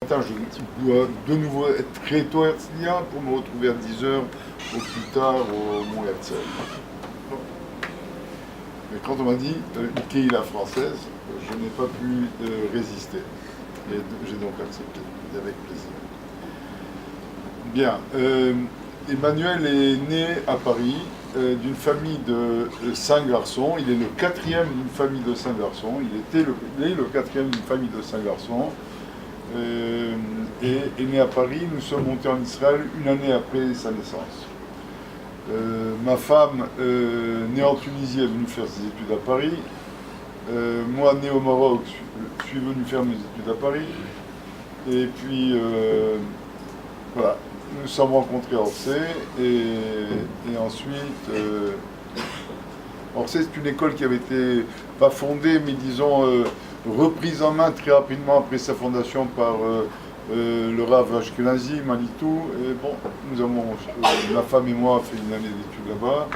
Attends, je dois de nouveau être très tôt à Herzliya pour me retrouver à 10 h au plus tard au Mont Herzl. Mais quand on m'a dit une la française, je n'ai pas pu résister. Et j'ai donc accepté, avec plaisir. Bien. Emmanuel est né à Paris d'une famille de 5 garçons. Il est le quatrième d'une famille de 5 garçons. Il est le quatrième d'une famille de 5 garçons. Et est né à Paris. Nous sommes montés en Israël une année après sa naissance. Ma femme, née en Tunisie, est venue faire ses études à Paris. Moi, né au Maroc, je suis venu faire mes études à Paris. Et puis, voilà, nous nous sommes rencontrés à Orsay. Et ensuite, Orsay, c'est une école qui avait été, pas fondée, mais disons, reprise en main très rapidement après sa fondation par le Rav Ashkenazi, Manitou. Et bon, nous avons, ma femme et moi, fait une année d'études là-bas.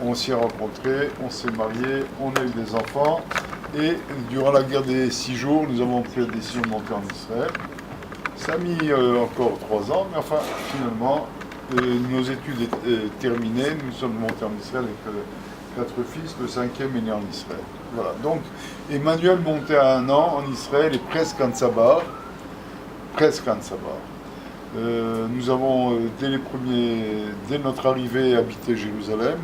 On s'y est rencontrés, on s'est mariés, on a eu des enfants. Et durant la guerre des 6 jours, nous avons pris la décision de monter en Israël. Ça a mis encore 3 ans, mais enfin, finalement, nos études terminées, nous sommes montés en Israël avec 4 fils, le 5e est né en Israël. Voilà, donc Emmanuel montait à 1 an en Israël et presque en Tsabar. Nous avons, dès notre arrivée, habité Jérusalem.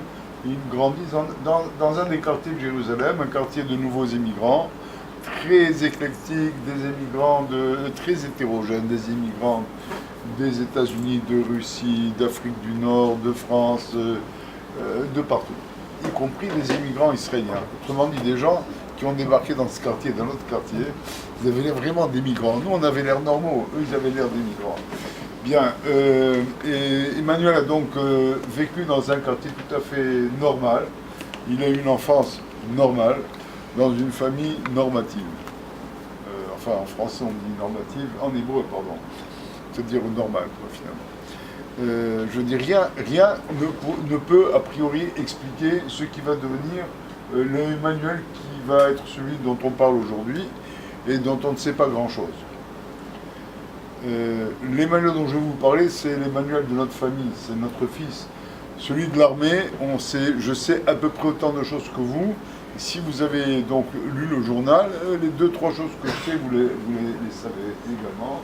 Ils grandissent dans un des quartiers de Jérusalem, un quartier de nouveaux émigrants, très éclectique, des émigrants très hétérogènes, des immigrants des États-Unis, de Russie, d'Afrique du Nord, de France, de partout, y compris des immigrants israéliens. Autrement dit, des gens qui ont débarqué dans ce quartier, dans notre quartier, ils avaient l'air vraiment d'émigrants. Nous, on avait l'air normaux, eux, ils avaient l'air d'émigrants. Bien, et Emmanuel a donc vécu dans un quartier tout à fait normal. Il a eu une enfance normale, dans une famille normative. Enfin, en français, on dit normative, en hébreu, pardon. C'est-à-dire normal, quoi, finalement. Je dis rien ne peut, a priori, expliquer ce qui va devenir le Emmanuel qui va être celui dont on parle aujourd'hui et dont on ne sait pas grand-chose. L'Emmanuel dont je vais vous parler, c'est l'Emmanuel de notre famille, c'est notre fils. Celui de l'armée, je sais à peu près autant de choses que vous. Si vous avez donc lu le journal, les 2-3 choses que je sais, vous les savez également.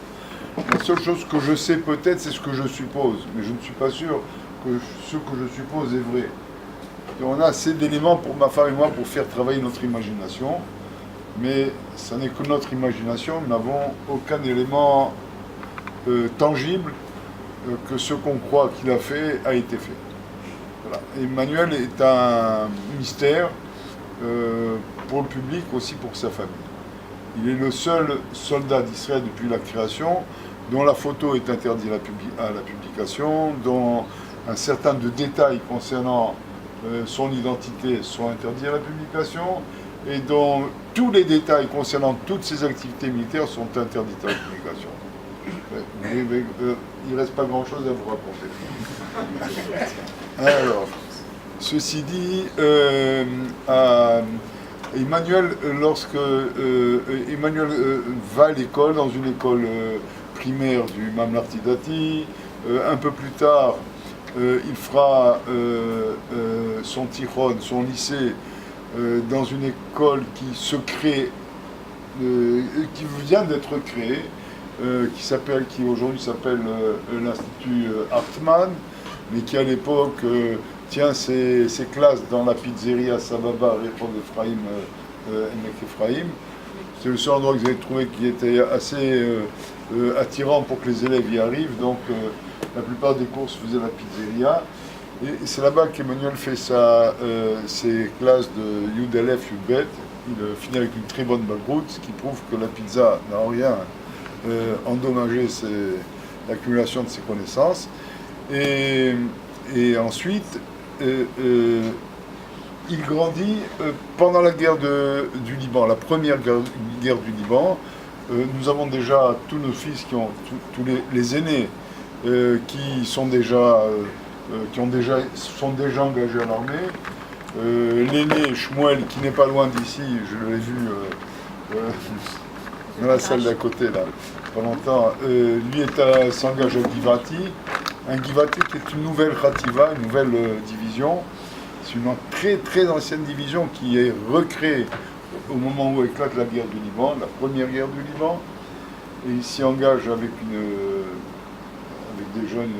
La seule chose que je sais peut-être, c'est ce que je suppose, mais je ne suis pas sûr que ce que je suppose est vrai. Et on a assez d'éléments pour ma femme et moi pour faire travailler notre imagination, mais ce n'est que notre imagination, nous n'avons aucun élément tangible que ce qu'on croit qu'il a fait a été fait. Voilà. Emmanuel est un mystère pour le public, aussi pour sa famille. Il est le seul soldat d'Israël depuis la création dont la photo est interdite à la publication, dont un certain nombre de détails concernant son identité sont interdits à la publication, et dont tous les détails concernant toutes ses activités militaires sont interdits à la publication. Il ne reste pas grand-chose à vous raconter. Alors, ceci dit, Emmanuel, lorsque Emmanuel va à l'école, dans une école primaire du Mamlarti Dati, un peu plus tard, il fera son tichon, son lycée, dans une école qui vient d'être créée, qui aujourd'hui s'appelle l'Institut Hartmann, mais qui à l'époque tient ses classes dans la pizzeria Sababa, Réforme d'Ephraïm, Emek Ephraïm. C'est le seul endroit que vous avez trouvé qui était assez attirant pour que les élèves y arrivent, donc la plupart des cours se faisaient à la pizzeria. Et c'est là-bas qu'Emmanuel fait ses classes de Yud Aleph, Yud Bet. Il finit avec une très bonne bagroute, ce qui prouve que la pizza n'a en rien endommagé l'accumulation de ses connaissances. Et ensuite, il grandit pendant la guerre du Liban, la première guerre du Liban. Nous avons déjà tous nos fils, tous les aînés, qui sont déjà engagés à l'armée. L'aîné, Shmuel, qui n'est pas loin d'ici, je l'ai vu dans la salle d'à côté, là, pas longtemps. Lui s'engage à Givati. Un Givati qui est une nouvelle Khativa, une nouvelle division. C'est une très très ancienne division qui est recréée au moment où éclate la guerre du Liban, la première guerre du Liban. Et il s'y engage avec des jeunes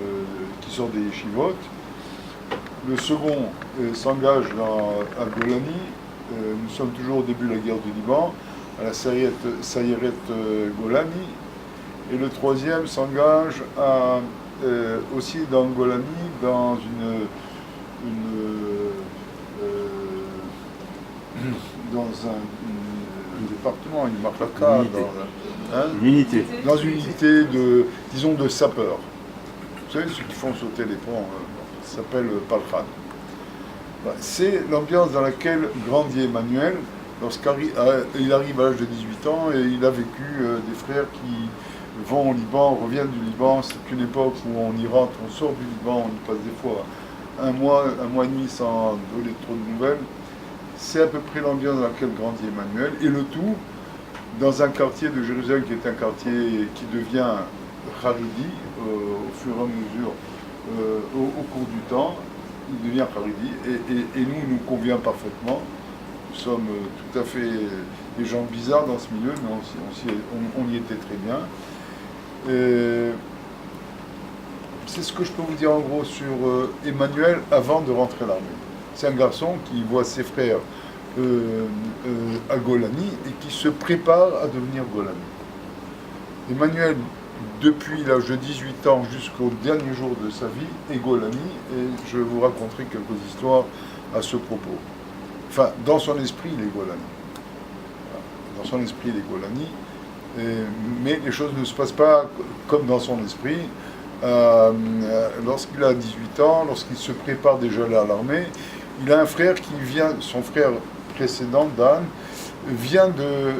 qui sortent des yeshivot. Le second s'engage à Golani. Nous sommes toujours au début de la guerre du Liban, à la Sayeret Golani. Et le troisième s'engage aussi dans Golani, dans dans un département, une marlaka, une unité. Dans une unité de sapeurs. Vous savez, ceux qui font sauter les ponts, ça s'appelle Palkhan. C'est l'ambiance dans laquelle grandit Emmanuel lorsqu'il arrive à l'âge de 18 ans et il a vécu des frères qui vont au Liban, reviennent du Liban. C'est une époque où on y rentre, on sort du Liban, on y passe des fois un mois et demi sans donner trop de nouvelles. C'est à peu près l'ambiance dans laquelle grandit Emmanuel, et le tout dans un quartier de Jérusalem qui est un quartier qui devient Haridi au fur et à mesure, au cours du temps, il devient Haridi, et nous convient parfaitement. Nous sommes tout à fait des gens bizarres dans ce milieu, mais on y était très bien. C'est ce que je peux vous dire en gros sur Emmanuel avant de rentrer à l'armée. C'est un garçon qui voit ses frères à Golani et qui se prépare à devenir Golani. Emmanuel, depuis l'âge de 18 ans jusqu'au dernier jour de sa vie, est Golani, et je vous raconterai quelques histoires à ce propos. Enfin, dans son esprit, il est Golani. Dans son esprit, il est Golani, mais les choses ne se passent pas comme dans son esprit. Lorsqu'il a 18 ans, lorsqu'il se prépare déjà à l'armée, il a un frère qui vient, son frère précédent, Dan, vient de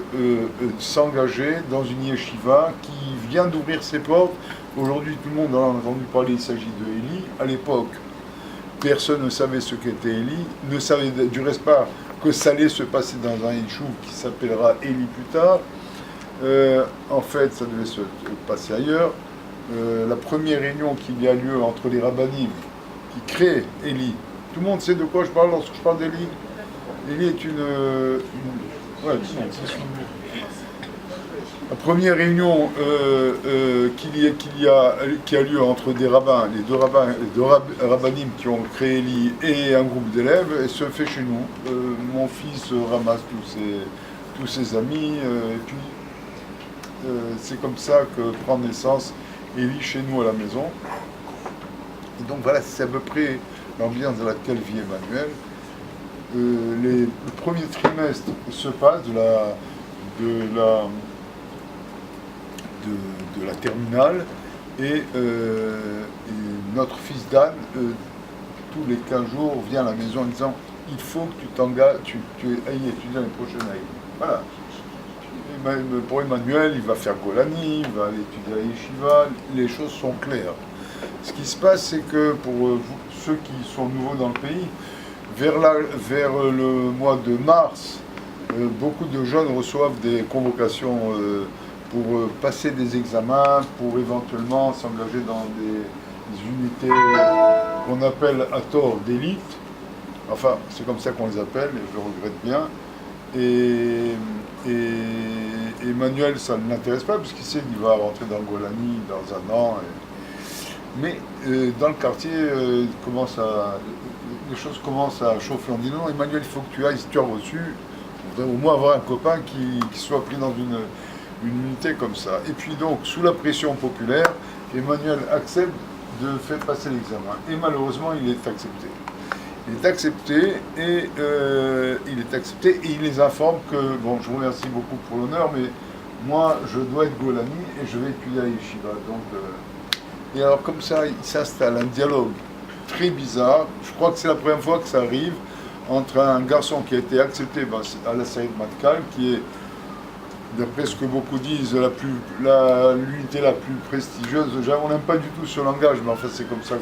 s'engager dans une yeshiva qui vient d'ouvrir ses portes. Aujourd'hui, tout le monde en a entendu parler, il s'agit de Élie. À l'époque, personne ne savait ce qu'était Élie, ne savait du reste pas que ça allait se passer dans un yeshuv qui s'appellera Élie plus tard. En fait, ça devait se passer ailleurs. La première réunion qu'il y a lieu entre les rabbinim qui créent Élie. Tout le monde sait de quoi je parle lorsque je parle d'Élie. Élie est ouais, la première réunion qui a lieu entre des rabbins, les deux rabbinim qui ont créé Élie et un groupe d'élèves, et se fait chez nous. Mon fils ramasse tous ses amis, et puis c'est comme ça que prend naissance Élie chez nous à la maison. Et donc voilà, c'est à peu près l'ambiance dans laquelle vit Emmanuel. Le premier trimestre se passe de la terminale, et notre fils Dan, tous les 15 jours, vient à la maison en disant il faut que tu t'engages, tu ailles étudier l'année prochaine à Élie. Voilà. Pour Emmanuel, il va faire Golani, il va aller étudier à Yeshiva, les choses sont claires. Ce qui se passe, c'est que pour ceux qui sont nouveaux dans le pays, vers le mois de mars, beaucoup de jeunes reçoivent des convocations pour passer des examens, pour éventuellement s'engager dans des unités qu'on appelle à tort d'élite. Enfin, c'est comme ça qu'on les appelle, et je le regrette bien. Et Emmanuel, ça ne l'intéresse pas, puisqu'il sait qu'il va rentrer dans Golani dans un an. Mais dans le quartier, les choses commencent à chauffer. On dit non, Emmanuel, il faut que tu ailles, si tu as reçu, au moins avoir un copain qui soit pris dans une unité comme ça. Et puis donc, sous la pression populaire, Emmanuel accepte de faire passer l'examen. Et malheureusement, il est accepté. Il est accepté et il les informe que, bon, je vous remercie beaucoup pour l'honneur, mais moi, je dois être Golani et je vais étudier à Yeshiva. Et alors, comme ça, il s'installe un dialogue très bizarre. Je crois que c'est la première fois que ça arrive entre un garçon qui a été accepté à la Saïd Matkal, qui est, d'après ce que beaucoup disent, l'unité la plus prestigieuse. On n'aime pas du tout ce langage, mais enfin, c'est comme ça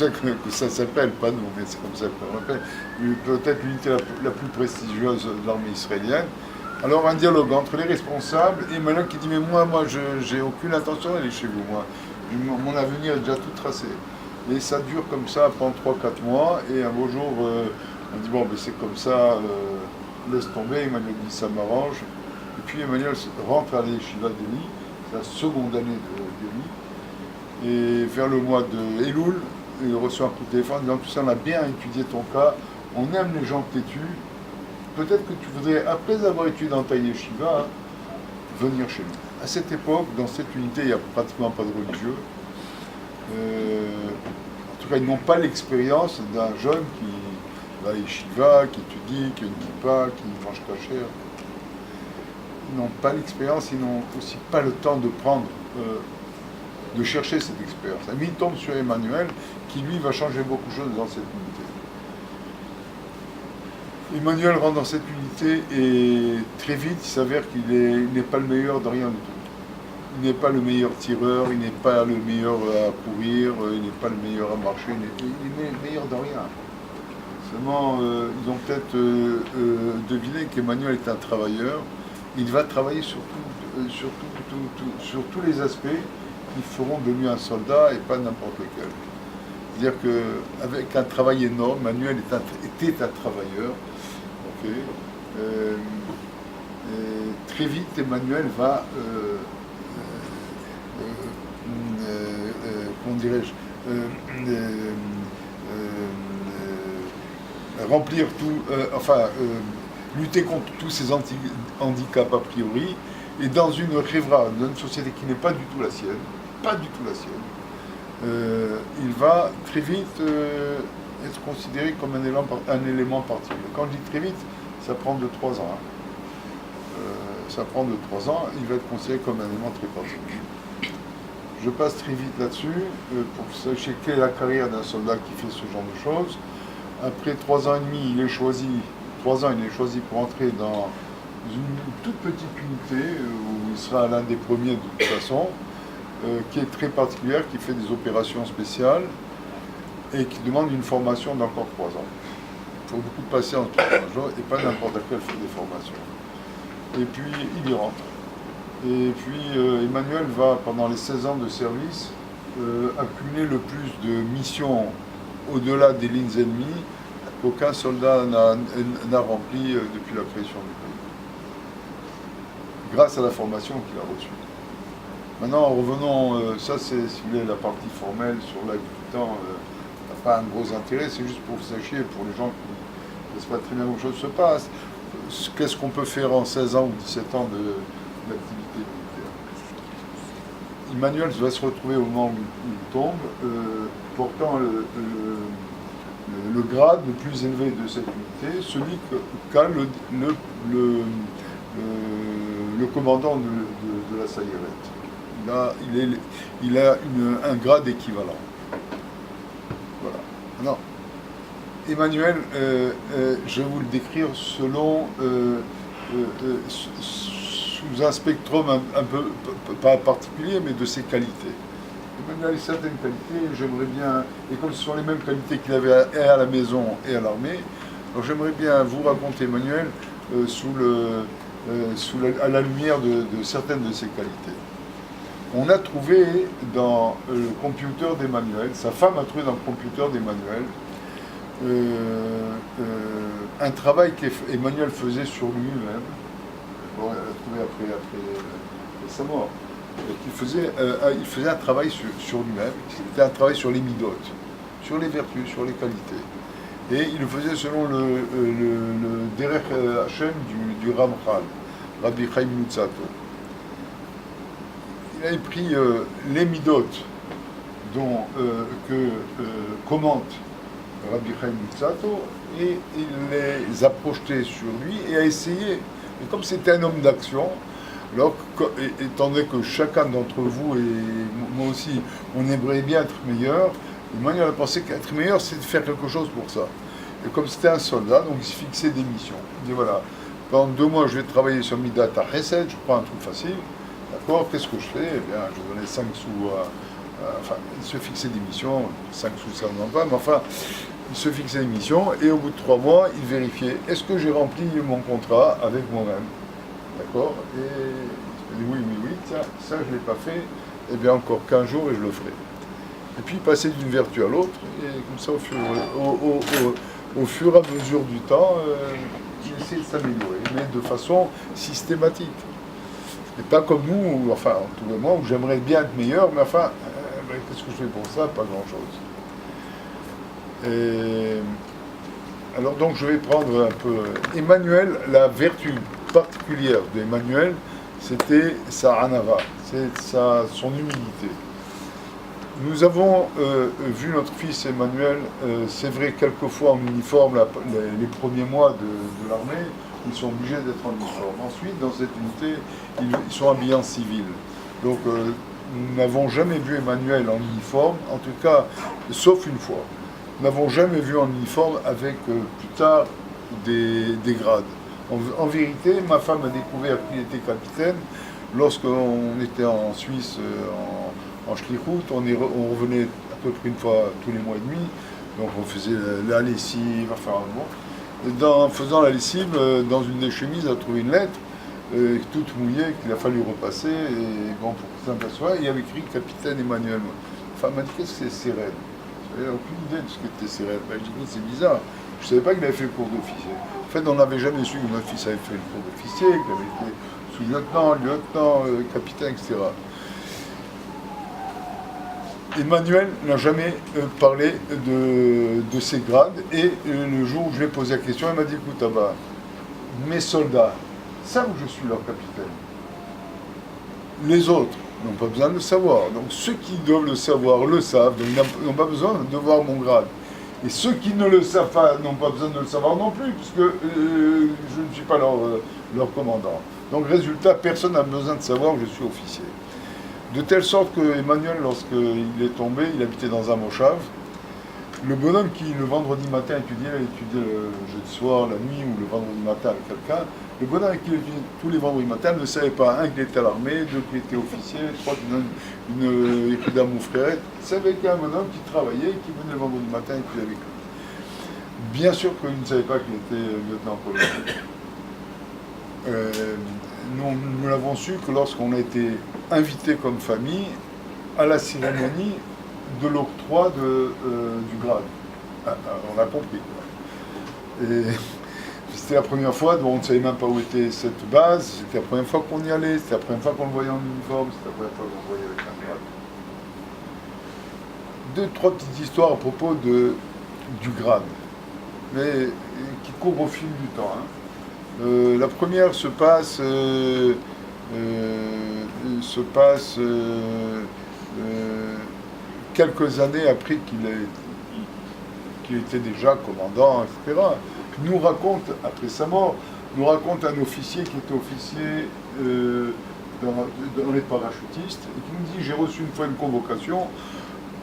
que ça s'appelle, pas nous, mais c'est comme ça qu'on l'appelle. Peut-être l'unité la plus prestigieuse de l'armée israélienne. Alors un dialogue entre les responsables et Emmanuel qui dit mais moi je j'ai aucune intention d'aller chez vous, moi. Mon avenir est déjà tout tracé. Et ça dure comme ça pendant 3 4 mois et un beau jour on dit bon ben c'est comme ça, laisse tomber, Emmanuel dit ça m'arrange. Et puis Emmanuel rentre à l'Yeshiva Delhi, c'est la seconde année de Delhi, et vers le mois de Elul, il reçoit un coup de téléphone disant tout ça on a bien étudié ton cas, on aime les gens têtus. Peut-être que tu voudrais, après avoir étudié dans ta yeshiva, venir chez nous. À cette époque, dans cette unité, il n'y a pratiquement pas de religieux. En tout cas, ils n'ont pas l'expérience d'un jeune qui va à yeshiva, qui étudie, qui ne dit pas, qui mange kasher. Ils n'ont pas l'expérience, ils n'ont aussi pas le temps de prendre, de chercher cette expérience. Et il tombe sur Emmanuel, qui lui va changer beaucoup de choses dans cette unité. Emmanuel rentre dans cette unité et très vite il s'avère qu'il n'est pas le meilleur de rien du tout. Il n'est pas le meilleur tireur, il n'est pas le meilleur à courir, il n'est pas le meilleur à marcher, il est le meilleur de rien. Seulement, ils ont peut-être deviné qu'Emmanuel est un travailleur. Il va travailler sur tous les aspects qui feront de lui un soldat et pas n'importe lequel. C'est-à-dire qu'avec un travail énorme, Emmanuel était un travailleur. Okay. Très vite, Emmanuel va, comment dirais-je, remplir tout, lutter contre tous ces handicaps a priori, et dans une rêvera, dans une société qui n'est pas du tout la sienne, il va très vite être considéré comme un élément particulier. Quand je dis très vite, ça prend 2-3 ans. Ça prend 2-3 ans, il va être considéré comme un élément très particulier. Je passe très vite là-dessus, pour que vous sachiez quelle est la carrière d'un soldat qui fait ce genre de choses. Après 3 ans et demi, il est choisi pour entrer dans une toute petite unité, où il sera l'un des premiers de toute façon, qui est très particulière, qui fait des opérations spéciales, et qui demande une formation d'encore 3 ans. Il faut beaucoup de patience et pas n'importe laquelle fait des formations. Et puis il y rentre. Et puis Emmanuel va, pendant les 16 ans de service, accumuler le plus de missions au-delà des lignes ennemies qu'aucun soldat n'a rempli depuis la création du pays. Grâce à la formation qu'il a reçue. Maintenant, revenons, ça c'est si vous voulez, la partie formelle sur l'aide du temps. Pas un gros intérêt, c'est juste pour que vous sachiez, pour les gens qui ne savent pas très bien comment les choses se passent, qu'est-ce qu'on peut faire en 16 ans ou 17 ans d'activité militaire. Emmanuel va se retrouver au moment où il tombe, portant le grade le plus élevé de cette unité, celui qu'a le commandant de la Sayeret. Il a un grade équivalent. Voilà. Non. Emmanuel, je vais vous le décrire selon sous un spectrum un peu pas particulier, mais de ses qualités. Emmanuel a certaines qualités, j'aimerais bien, et comme ce sont les mêmes qualités qu'il avait à la maison et à l'armée, alors j'aimerais bien vous raconter Emmanuel à la lumière de certaines de ses qualités. On a trouvé dans le computer d'Emmanuel, sa femme a trouvé dans le computer d'Emmanuel un travail qu'Emmanuel faisait sur lui-même. Bon, elle a trouvé après sa mort. Il faisait un travail sur lui-même, c'était un travail sur les midotes, sur les vertus, sur les qualités. Et il le faisait selon le Derech Hashem du Ramchal, Rabbi Chaim Luzzatto. Il avait pris les midotes que commente Rabbi Chaim Luzzatto et il les a projetés sur lui et a essayé. Et comme c'était un homme d'action, alors, étant donné que chacun d'entre vous et moi aussi, on aimerait bien être meilleur, Emmanuel a pensé qu'être meilleur, c'est de faire quelque chose pour ça. Et comme c'était un soldat, donc il se fixait des missions. Il dit voilà, pendant 2 mois, je vais travailler sur Midat HaChesed, je prends un truc facile. D'accord, qu'est-ce que je fais? Eh bien, je donnais 5 sous enfin, il se fixait des missions, 5 sous ça ne va pas, mais enfin, il se fixait des missions, et au bout de 3 mois, il vérifiait, est-ce que j'ai rempli mon contrat avec moi-même? D'accord? Et il me dit oui, tiens, ça je ne l'ai pas fait, eh bien encore 15 jours et je le ferai. Et puis passer d'une vertu à l'autre, et comme ça au fur et à mesure du temps, il essaie de s'améliorer, mais de façon systématique. Et pas comme nous, enfin, en tout cas moi, où j'aimerais bien être meilleur, mais enfin, qu'est-ce que je fais pour ça? Pas grand-chose. Alors donc je vais prendre un peu Emmanuel, la vertu particulière d'Emmanuel, c'était sa anava, son humilité. Nous avons vu notre fils Emmanuel, c'est vrai, quelquefois en uniforme les premiers mois de l'armée, ils sont obligés d'être en uniforme. Ensuite, dans cette unité, ils sont habillés en civil. Donc nous n'avons jamais vu Emmanuel en uniforme, en tout cas, sauf une fois. Nous n'avons jamais vu en uniforme avec plus tard des grades. En vérité, ma femme a découvert qu'il était capitaine lorsqu'on était en Suisse, en Schlichut. On revenait à peu près une fois tous les mois et demi. Donc on faisait la lessive, enfin bon. En faisant la lessive, dans une des chemises, on a trouvé une lettre toute mouillée qu'il a fallu repasser. Et bon, pour que ça m'aperçoive, il y avait écrit Capitaine Emmanuel. Ma femme m'a dit qu'est-ce que c'est Sérène? Je n'avais aucune idée de ce qu'était Sérène. Ben, je dis c'est bizarre. Je ne savais pas qu'il avait fait le cours d'officier. En fait, on n'avait jamais su que notre fils avait fait le cours d'officier, qu'il avait été sous-lieutenant, lieutenant, capitaine, etc. Emmanuel n'a jamais parlé de ses grades et le jour où je lui ai posé la question, il m'a dit écoute, mes soldats savent que je suis leur capitaine. Les autres n'ont pas besoin de le savoir. Donc ceux qui doivent le savoir le savent, donc ils n'ont pas besoin de voir mon grade. Et ceux qui ne le savent pas n'ont pas besoin de le savoir non plus, puisque je ne suis pas leur commandant. Donc résultat, personne n'a besoin de savoir que je suis officier. De telle sorte que Emmanuel, lorsqu'il est tombé, il habitait dans un moshav. Le bonhomme qui, le vendredi matin, étudiait le jeudi soir, la nuit ou le vendredi matin avec quelqu'un, le bonhomme qui étudiait tous les vendredis matins ne savait pas, un, qu'il était à l'armée, deux, qu'il était officier, trois, qu'il donnait une étude à mon frère. Il savait qu'il y avait un bonhomme qui travaillait, qui venait le vendredi matin étudier avec lui. Bien sûr qu'il ne savait pas qu'il était lieutenant-colonel. Nous l'avons su que lorsqu'on a été invité comme famille à la cérémonie de l'octroi du grade. On a compris. Et c'était la première fois, donc on ne savait même pas où était cette base, c'était la première fois qu'on y allait, c'était la première fois qu'on le voyait en uniforme, c'était la première fois qu'on le voyait avec un grade. Deux, trois petites histoires à propos du grade, mais qui courent au fil du temps. La première se passe quelques années après qu'il était déjà commandant, etc. Nous raconte, après sa mort, un officier qui était officier dans les parachutistes et qui nous dit j'ai reçu une fois une convocation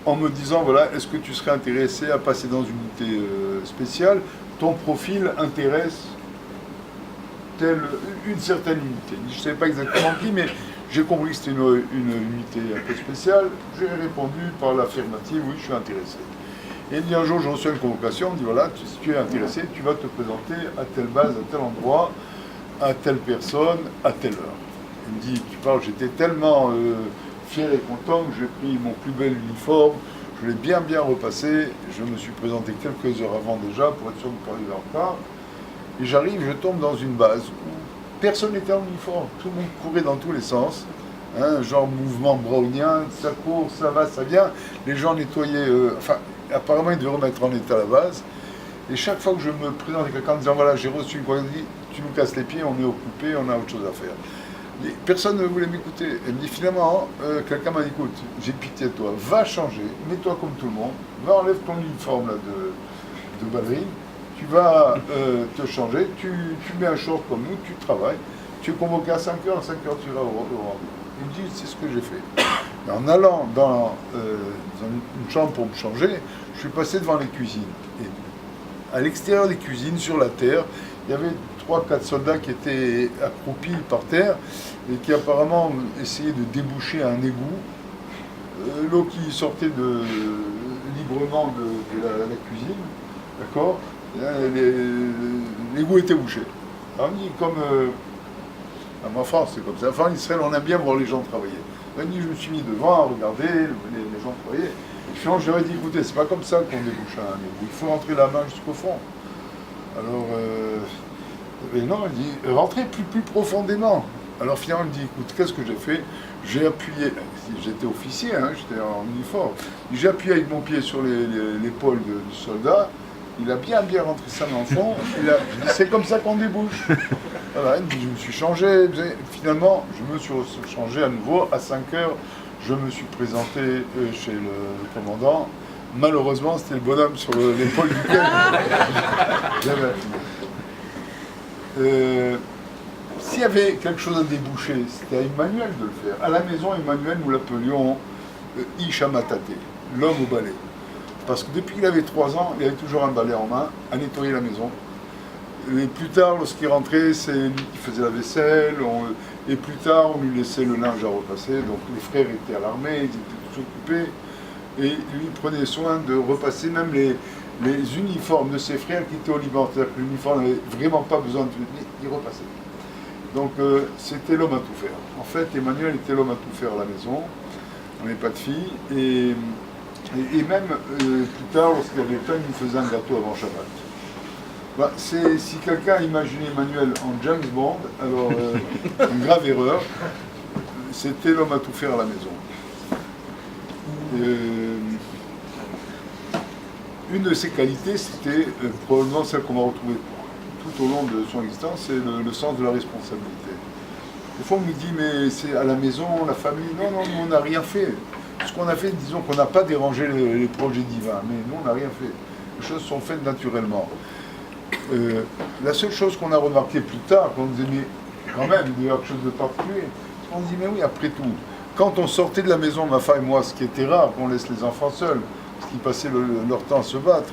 en me disant voilà, est-ce que tu serais intéressé à passer dans une unité spéciale, ton profil intéresse une certaine unité. Je ne savais pas exactement qui, mais j'ai compris que c'était une unité un peu spéciale. J'ai répondu par l'affirmative, oui, je suis intéressé. Et il dit un jour, j'ai reçu une convocation, il dit voilà, si tu es intéressé, tu vas te présenter à telle base, à tel endroit, à telle personne, à telle heure. Il me dit, tu parles, j'étais tellement fier et content que j'ai pris mon plus bel uniforme, je l'ai bien repassé, je me suis présenté quelques heures avant déjà pour être sûr de ne pas arriver en retard. Et j'arrive, je tombe dans une base où personne n'était en uniforme, tout le monde courait dans tous les sens, genre mouvement brownien, ça court, ça va, ça vient, les gens nettoyaient, apparemment ils devaient remettre en état la base, et chaque fois que je me présente à quelqu'un en disant voilà j'ai reçu une commande, tu nous casses les pieds, on est occupé, on a autre chose à faire. Et personne ne voulait m'écouter. Elle me dit finalement, quelqu'un m'a dit écoute, j'ai pitié de toi, va changer, mets-toi comme tout le monde, va enlève ton uniforme là, de ballerine, tu vas te changer, tu mets un short comme nous, tu travailles, tu es convoqué à 5h, à 5h tu iras au rendez-vous. Il me dit, c'est ce que j'ai fait. Et en allant dans une chambre pour me changer, je suis passé devant les cuisines. Et à l'extérieur des cuisines, sur la terre, il y avait 3-4 soldats qui étaient accroupis par terre et qui apparemment essayaient de déboucher un égout. L'eau qui sortait librement de la cuisine, d'accord. L'égout était bouché. Alors, on dit comme En France, c'est comme ça. Enfin, en Israël, on aime bien voir les gens travailler. Un dit, je me suis mis devant à regarder les gens travailler. Et finalement, je leur ai dit, écoutez, c'est pas comme ça qu'on débouche un égout. Il faut rentrer la main jusqu'au fond. Alors, mais non, il dit, rentrez plus profondément. Alors finalement, il me dit, écoute, qu'est-ce que j'ai fait? J'ai appuyé, j'étais officier, hein, j'étais en uniforme, j'ai appuyé avec mon pied sur l'épaule du soldat, il a bien rentré sa main en fond, je dis, c'est comme ça qu'on débouche. Voilà, il me dit, je me suis changé, finalement, je me suis changé à nouveau, à 5 heures, je me suis présenté chez le commandant, malheureusement, c'était le bonhomme sur l'épaule duquel j'avais appuyé. S'il y avait quelque chose à déboucher, c'était à Emmanuel de le faire. À la maison, Emmanuel, nous l'appelions Ishamatate, l'homme au balai. Parce que depuis qu'il avait 3 ans, il avait toujours un balai en main, à nettoyer la maison. Et plus tard, lorsqu'il rentrait, c'est lui qui faisait la vaisselle. Et plus tard, on lui laissait le linge à repasser. Donc les frères étaient à l'armée, ils étaient tous occupés. Et lui prenait soin de repasser même les uniformes de ses frères qui étaient au Liban. C'est-à-dire que l'uniforme n'avait vraiment pas besoin de venir, il repassait. Donc c'était l'homme à tout faire. En fait, Emmanuel était l'homme à tout faire à la maison. On n'avait pas de fille. Et même plus tard, lorsqu'il y avait faim, il nous faisait un gâteau avant Shabbat. Bah, si quelqu'un imaginait Emmanuel en James Bond, alors une grave erreur. C'était l'homme à tout faire à la maison. Une de ses qualités, c'était probablement celle qu'on va retrouver tout au long de son existence, c'est le sens de la responsabilité. Des fois, on nous dit, mais c'est à la maison, la famille. Non, nous, on n'a rien fait. Ce qu'on a fait, disons qu'on n'a pas dérangé les projets divins, mais nous, on n'a rien fait. Les choses sont faites naturellement. La seule chose qu'on a remarqué plus tard, qu'on nous disait, mais quand même, il y a quelque chose de particulier, on se dit, mais oui, après tout, quand on sortait de la maison, ma femme et moi, ce qui était rare, qu'on laisse les enfants seuls, parce qu'ils passaient leur temps à se battre,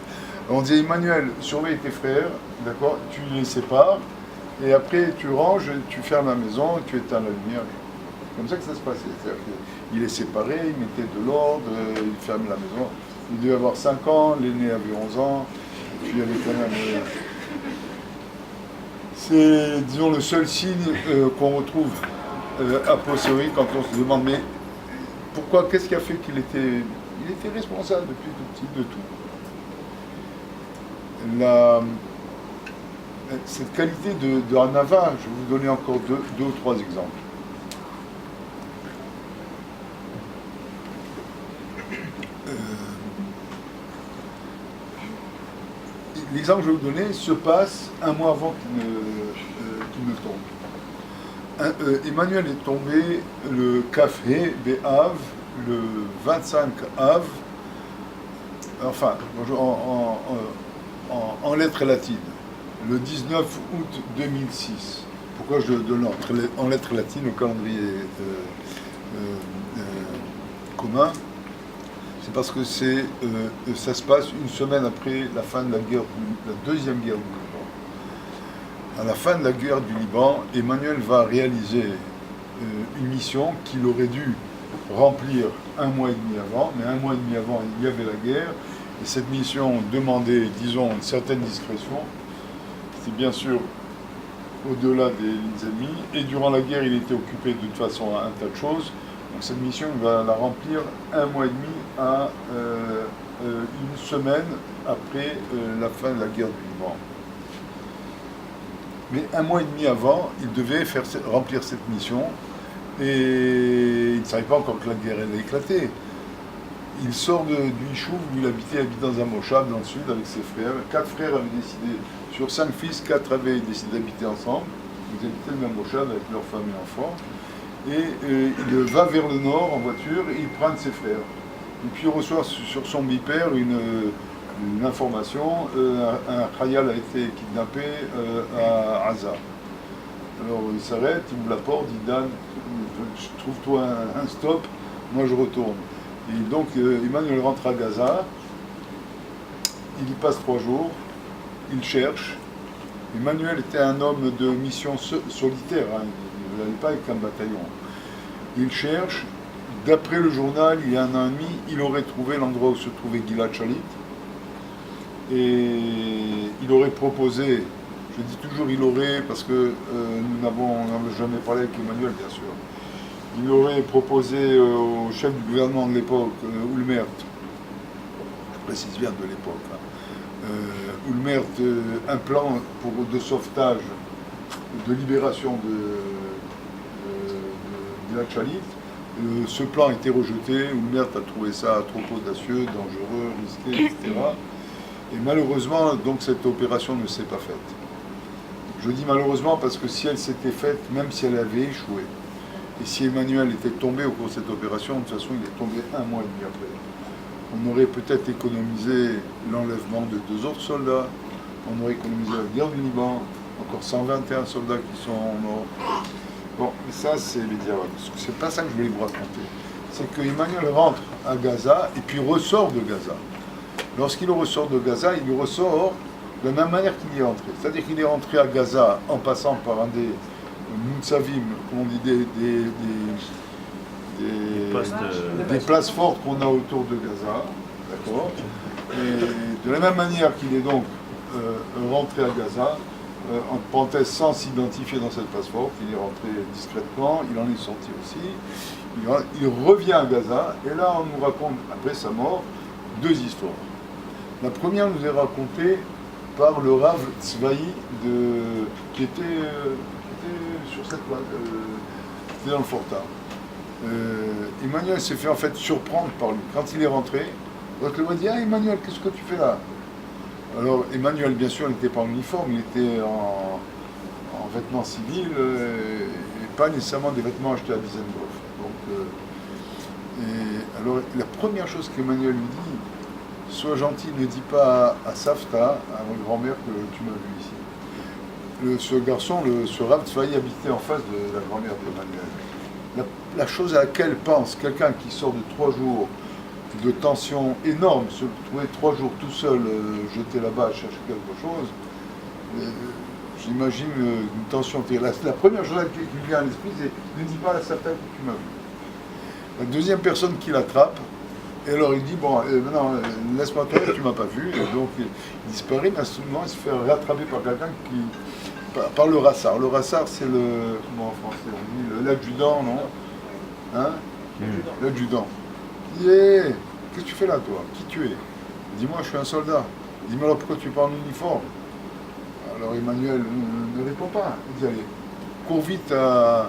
on disait, Emmanuel, surveille tes frères, d'accord, tu les sépares, et après tu ranges, tu fermes la maison, tu éteins la lumière. Comme ça que ça se passait. C'est-à-dire qu'il les séparait, il mettait de l'ordre, il fermait la maison. Il devait avoir 5 ans, l'aîné avait 11 ans, et puis il y avait quand même... c'est, disons, le seul signe qu'on retrouve a posteriori quand on se demande, mais pourquoi, qu'est-ce qui a fait qu'il était... Il était responsable depuis tout petit de tout. Cette qualité de Hanava, je vais vous donner encore deux ou trois exemples. L'exemple que je vais vous donner se passe un mois avant qu'il ne tombe. Emmanuel est tombé le Kafé Be'av, le 25 Av, enfin, en lettres latines, le 19 août 2006. Pourquoi je donne en lettres latines au calendrier commun? C'est parce que ça se passe une semaine après la fin de la deuxième guerre du Liban. À la fin de la guerre du Liban, Emmanuel va réaliser une mission qu'il aurait dû remplir un mois et demi avant, mais un mois et demi avant, il y avait la guerre, et cette mission demandait, disons, une certaine discrétion. C'est bien sûr au-delà des lignes ennemies, et durant la guerre, il était occupé de toute façon à un tas de choses. Donc cette mission, il va la remplir un mois et demi à une semaine après la fin de la guerre du Liban. Mais un mois et demi avant, il devait remplir cette mission, et il ne savait pas encore que la guerre allait éclater. Il sort du Yishuv où il habitait dans un moshab dans le sud avec ses frères. 4 frères avaient décidé, sur 5 fils, 4 avaient décidé d'habiter ensemble. Ils habitaient le même moshab avec leurs femmes et enfants. Et il va vers le nord en voiture et il prend un de ses frères. Et puis il reçoit sur son bipère une information, un khayal a été kidnappé à Gaza. Alors il s'arrête, il ouvre la porte, il dit Dan, trouve-toi un stop, moi je retourne. Et donc Emmanuel rentre à Gaza, il y passe 3 jours, il cherche. Emmanuel était un homme de mission solitaire, hein. Il n'allait pas avec un bataillon. Il cherche, d'après le journal, il y a 1 an et demi, il aurait trouvé l'endroit où se trouvait Gilad Shalit. Et il aurait proposé Je dis toujours il aurait, parce que nous n'avons jamais parlé avec Emmanuel, bien sûr. Il aurait proposé au chef du gouvernement de l'époque, Oulmert, je précise bien de l'époque, Oulmert, un plan de sauvetage, de libération du lac Chalit. Ce plan a été rejeté, Oulmert a trouvé ça trop audacieux, dangereux, risqué, etc. Et malheureusement, donc cette opération ne s'est pas faite. Je dis malheureusement parce que si elle s'était faite, même si elle avait échoué, et si Emmanuel était tombé au cours de cette opération, de toute façon il est tombé 1 mois et demi après. On aurait peut-être économisé l'enlèvement de 2 autres soldats, on aurait économisé la guerre du Liban, encore 121 soldats qui sont morts. Bon, mais ça c'est les dialogues. C'est pas ça que je voulais vous raconter. C'est que Emmanuel rentre à Gaza et puis ressort de Gaza. Lorsqu'il ressort de Gaza, il ressort de la même manière qu'il y est entré. C'est-à-dire qu'il est rentré à Gaza en passant par un des Moutsavim, comme on dit, des places fortes qu'on a autour de Gaza. D'accord. Et de la même manière qu'il est donc rentré à Gaza, en parenthèse sans s'identifier dans cette place forte, il est rentré discrètement, il en est sorti aussi. Il revient à Gaza, et là on nous raconte, après sa mort, 2 histoires. La première nous est racontée par le Rav Tzvaï qui était sur cette place, qui était dans le Fortin. Emmanuel s'est fait en fait surprendre par lui. Quand il est rentré, l'autre lui a dit « Ah Emmanuel, qu'est-ce que tu fais là ?» Alors Emmanuel, bien sûr, n'était pas en uniforme, il était en vêtements civils, et pas nécessairement des vêtements achetés à Dizengoff. Alors la première chose qu'Emmanuel lui dit, sois gentil, ne dis pas à Safta, à votre grand-mère, que tu m'as vu ici. Ce garçon, ce Rav Tzvaï, habitait en face de la grand-mère d'Emmanuel. La chose à laquelle pense quelqu'un qui sort de 3 jours de tension énorme, se trouver 3 jours tout seul, jeté là-bas à chercher quelque chose, j'imagine une tension terrible. La première chose qui lui vient à l'esprit, c'est ne dis pas à Safta que tu m'as vu. La deuxième personne qui l'attrape, et alors il dit, bon, maintenant, laisse-moi toi, tu m'as pas vu, et donc il disparaît, mais à ce moment, il se fait rattraper par quelqu'un par le rassar. Le rassar, c'est comment en français on dit, l'adjudant, non? Hein? L'adjudant. Il dit, hey, qu'est-ce que tu fais là, toi? Qui tu es? Dis-moi, je suis un soldat. Il dit, mais alors pourquoi tu parles en uniforme? Alors Emmanuel ne répond pas. Il dit, allez, cours vite à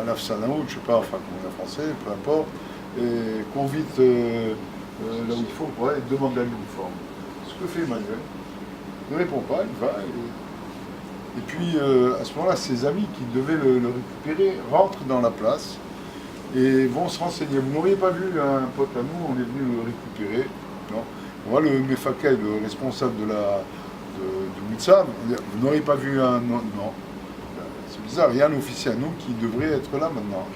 l'Afsanaout, je sais pas, enfin, comment on est français, peu importe, et cours vite là où il faut, ouais, et demande l'uniforme. Ce que fait Emmanuel, il ne répond pas, il va, et puis à ce moment-là, ses amis qui devaient le récupérer rentrent dans la place et vont se renseigner. Vous n'auriez pas vu un pote à nous, on est venu le récupérer, non? On voit le Mefakel, le responsable du Mutsav, vous n'auriez pas vu un... Non. C'est bizarre, il y a un officier à nous qui devrait être là maintenant.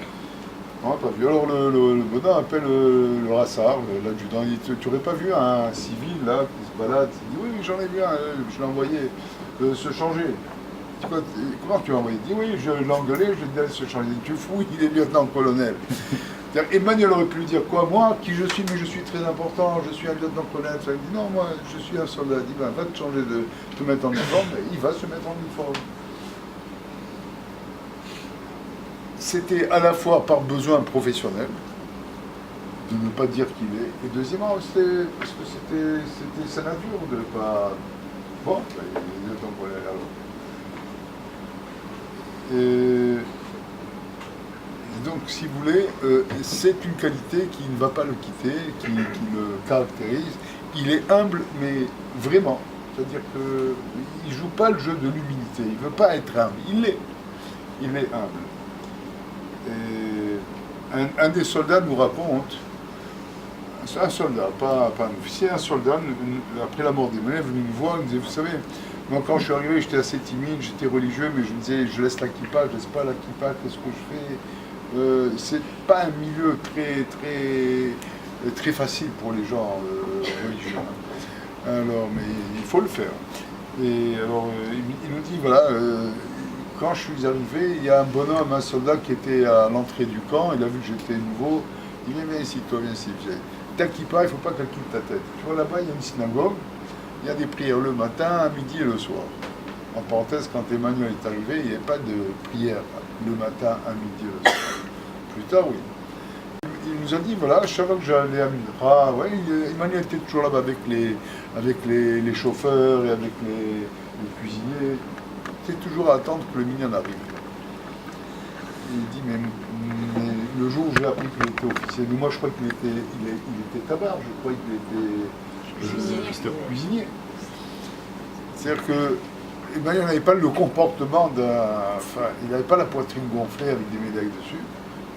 On n'a pas vu. Alors le bonhomme appelle le Rassar, l'adjudant, il dit, tu n'aurais pas vu un civil là qui se balade? Il dit, oui, j'en ai vu un, je l'ai envoyé se changer. Comment tu l'as envoyé? Il dit, oui, je l'ai engueulé, je lui ai dit d'aller se changer. Il dit, tu fous, il est lieutenant-colonel. Emmanuel aurait pu lui dire quoi? Moi, qui je suis, mais je suis très important, je suis un lieutenant-colonel. Il dit, non, moi, je suis un soldat. Il dit, ben, va te changer, te mettre en uniforme. Et il va se mettre en uniforme. C'était à la fois par besoin professionnel, de ne pas dire qui il est, et deuxièmement, c'était parce que c'était sa nature de ne pas... Bon, il est lieutenant-colonel alors. Et donc, si vous voulez, c'est une qualité qui ne va pas le quitter, qui le caractérise. Il est humble, mais vraiment. C'est-à-dire qu'il ne joue pas le jeu de l'humilité. Il ne veut pas être humble. Il est humble. Et un des soldats nous raconte, un soldat, pas un officier, un soldat, après la mort d'Emmanuel, venu me voir, il me disait, vous savez, moi quand je suis arrivé, j'étais assez timide, j'étais religieux, mais je me disais, je laisse la kippa, je laisse pas la kippa, qu'est-ce que je fais? C'est pas un milieu très facile pour les gens religieux. Alors, mais il faut le faire. Et alors, il nous dit, voilà, quand je suis arrivé, il y a un bonhomme, un soldat qui était à l'entrée du camp, il a vu que j'étais nouveau, il dit, viens ici, toi, viens ici. Ta kippa, il ne faut pas qu'elle quitte ta tête. Tu vois, là-bas, il y a une synagogue, il y a des prières le matin, à midi et le soir. En parenthèse, quand Emmanuel est arrivé, il n'y avait pas de prière le matin, à midi, le soir. Plus tard, oui. Il nous a dit, voilà, chaque fois que j'allais à Mitra, ouais, Emmanuel était toujours là-bas avec les chauffeurs et avec les cuisiniers. Il était toujours à attendre que le minyan arrive. Et il dit, mais le jour où j'ai appris qu'il était officier, mais moi je crois qu'il était tabard, je crois qu'il était cuisinier. C'est-à-dire que Emmanuel n'avait pas le comportement il n'avait pas la poitrine gonflée avec des médailles dessus.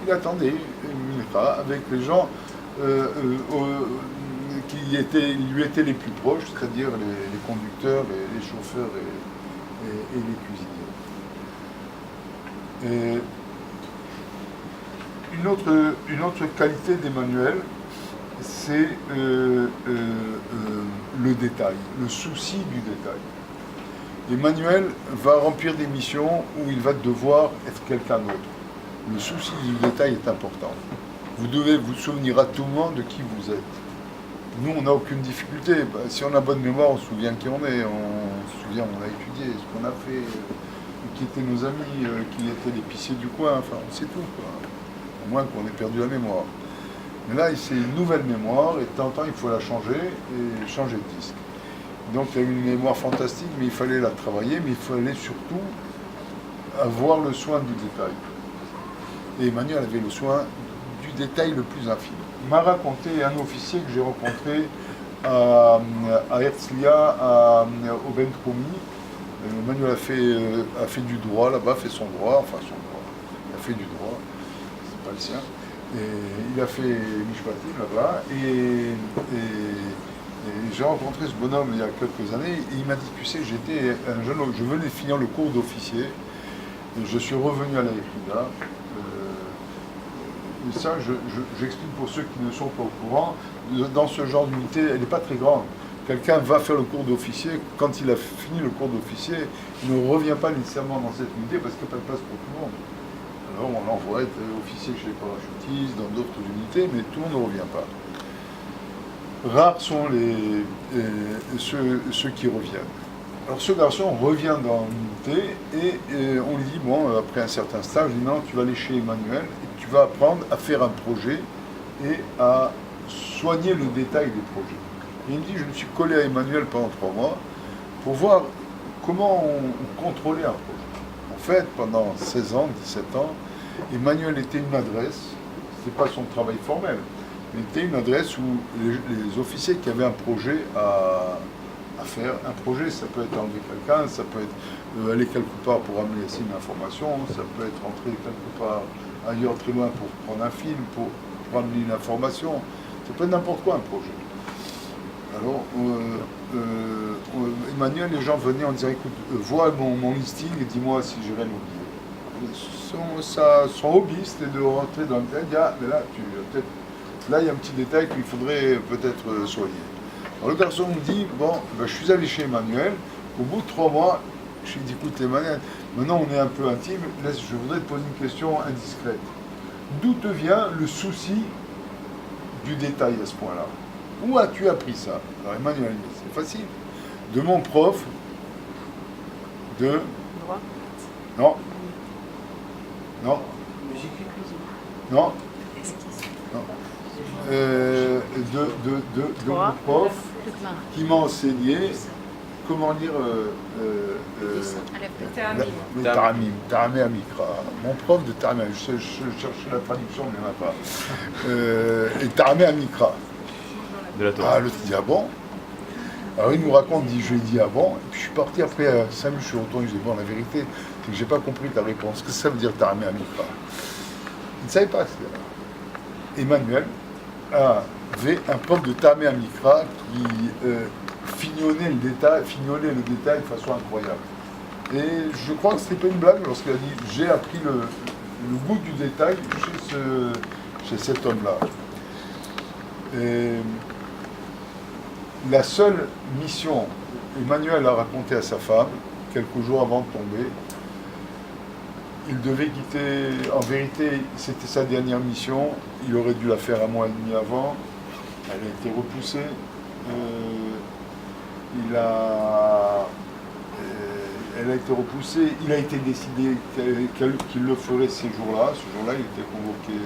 Il attendait une Mitra avec les gens qui lui étaient les plus proches, c'est-à-dire les conducteurs, les chauffeurs et les cuisiniers. Et une autre qualité d'Emmanuel, c'est le détail, le souci du détail. Emmanuel va remplir des missions où il va devoir être quelqu'un d'autre. Le souci du détail est important. Vous devez vous souvenir à tout moment de qui vous êtes. Nous, on n'a aucune difficulté. Si on a bonne mémoire, on se souvient qui on est. On se souvient, on a étudié ce qu'on a fait, qui étaient nos amis, qui étaient l'épicier du coin. Enfin, on sait tout, quoi. Au moins qu'on ait perdu la mémoire. Mais là, c'est une nouvelle mémoire, et de temps en temps, il faut la changer, et changer de disque. Donc, il y a eu une mémoire fantastique, mais il fallait la travailler, mais il fallait surtout avoir le soin du détail. Et Emmanuel avait le soin du détail le plus infime. Il m'a raconté un officier que j'ai rencontré à Herzliya, au Ben Troumi. Emmanuel a fait du droit là-bas, fait son droit, il a fait du droit, c'est pas le sien. Et il a fait Mishpatim là-bas, et j'ai rencontré ce bonhomme il y a quelques années, et il m'a dit, tu sais, j'étais un jeune homme, je venais de finir le cours d'officier, et je suis revenu à la Yéchida. Et ça, j'explique pour ceux qui ne sont pas au courant, dans ce genre d'unité, elle n'est pas très grande. Quelqu'un va faire le cours d'officier, quand il a fini le cours d'officier, il ne revient pas nécessairement dans cette unité parce qu'il n'y a pas de place pour tout le monde. Alors on l'envoie être officier chez les parachutistes, dans d'autres unités, mais tout le monde ne revient pas. Rares sont ceux qui reviennent. Alors ce garçon revient dans l'unité et on lui dit, bon, après un certain stage, il dit, non, tu vas aller chez Emmanuel et tu vas apprendre à faire un projet et à soigner le détail des projets. Et il me dit, je me suis collé à Emmanuel pendant 3 mois pour voir comment on contrôlait un projet. En fait, pendant 16 ans, 17 ans, Emmanuel était une adresse, ce n'était pas son travail formel, mais était une adresse où les officiers qui avaient un projet à faire. Un projet, ça peut être enlever quelqu'un, ça peut être aller quelque part pour amener une information, ça peut être entrer quelque part ailleurs très loin pour prendre un film, pour amener une information. Ça peut être n'importe quoi un projet. Alors, Emmanuel, les gens venaient en disant, écoute, vois mon listing et dis-moi si j'ai rien oublié. Son hobby, c'était de rentrer dans le détail, mais là, il y a un petit détail qu'il faudrait peut-être soigner. Alors le garçon me dit, bon, ben, je suis allé chez Emmanuel, au bout de 3 mois, je lui ai dit, écoute Emmanuel, maintenant on est un peu intime, je voudrais te poser une question indiscrète. D'où te vient le souci du détail à ce point-là? Où as-tu appris ça? Alors Emmanuel, c'est facile. De mon prof de... Droit. Non. Non. Musique et cuisine. Non. Non. De mon prof qui m'a enseigné comment lire le Taramé Amikra. Mon prof de Taramé, je cherchais la traduction, mais il n'y en a pas. Et Taramé Amikra. De la Torah. Ah, l'autre dit, ah bon? Alors il nous raconte, je lui ai dit, ah bon? Et puis je suis parti après, 5 minutes, je suis retourné, je lui ai dit, bon, la vérité, c'est que j'ai pas compris ta réponse. Qu'est-ce que ça veut dire Taramé Amikra? Il ne savait pas ce que Emmanuel avait un prof de Taramé Amikra qui fignolait le détail de façon incroyable. Et je crois que ce n'était pas une blague lorsqu'il a dit, j'ai appris le goût du détail chez cet homme-là. Et la seule mission, Emmanuel a raconté à sa femme, quelques jours avant de tomber, il devait quitter, en vérité, c'était sa dernière mission, il aurait dû la faire 1 mois et demi avant, elle a été repoussée, elle a été repoussée. Il a été décidé qu'il le ferait ces jours-là. Ce jour-là, il était convoqué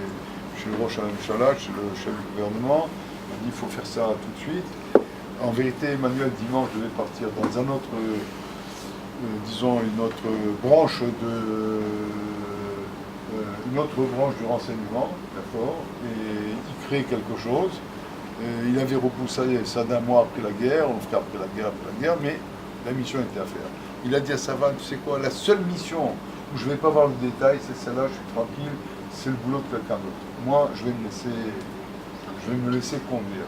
chez le Roch Hamamshala, chez le chef du gouvernement. Il a dit il faut faire ça tout de suite. En vérité, Emmanuel, dimanche, devait partir dans un autre, disons, une autre branche du renseignement, d'accord, et il crée quelque chose. Il avait repoussé ça d'un mois après la guerre, on le ferait après la guerre, mais la mission était à faire. Il a dit à Savan, tu sais quoi, la seule mission où je ne vais pas voir le détail, c'est celle-là, je suis tranquille, c'est le boulot de quelqu'un d'autre. Moi, je vais me laisser conduire.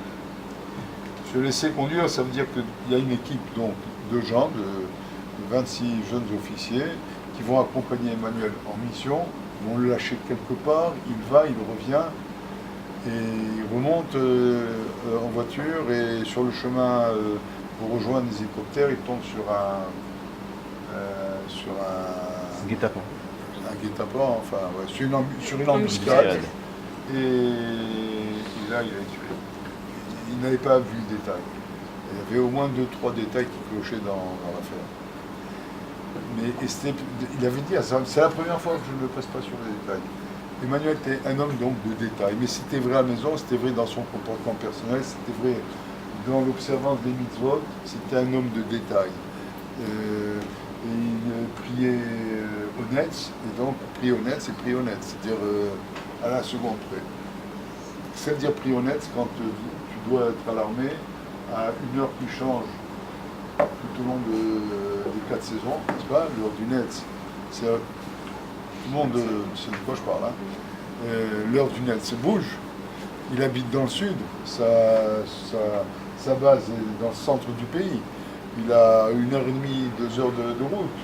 Se laisser conduire, ça veut dire qu'il y a une équipe donc, de gens, de 26 jeunes officiers, qui vont accompagner Emmanuel en mission, vont le lâcher quelque part, il va, il revient, et il remonte en voiture, et sur le chemin pour rejoindre les hélicoptères, il tombe sur un guet-apens. Un guet-apens, enfin, ouais, sur une embuscade, et là, il est tué. Il n'avait pas vu le détail. Il y avait au moins 2-3 détails qui clochaient dans l'affaire. Mais il avait dit, c'est la première fois que je ne me presse pas sur les détails. Emmanuel était un homme donc de détails, mais c'était vrai à la maison, c'était vrai dans son comportement personnel, c'était vrai dans l'observance des mitzvot, c'était un homme de détails. Et il priait honnête, et donc prier honnête, c'est prier honnête, c'est-à-dire à la seconde près. C'est-à-dire prier honnête, c'est quand tu dois être à l'armée, à une heure qui change tout au long des 4 saisons, n'est-ce pas? L'heure du net, c'est tout le monde sait de quoi je parle. Hein. L'heure du net se bouge. Il habite dans le sud, sa base est dans le centre du pays. Il a 1h30, 2 heures de route.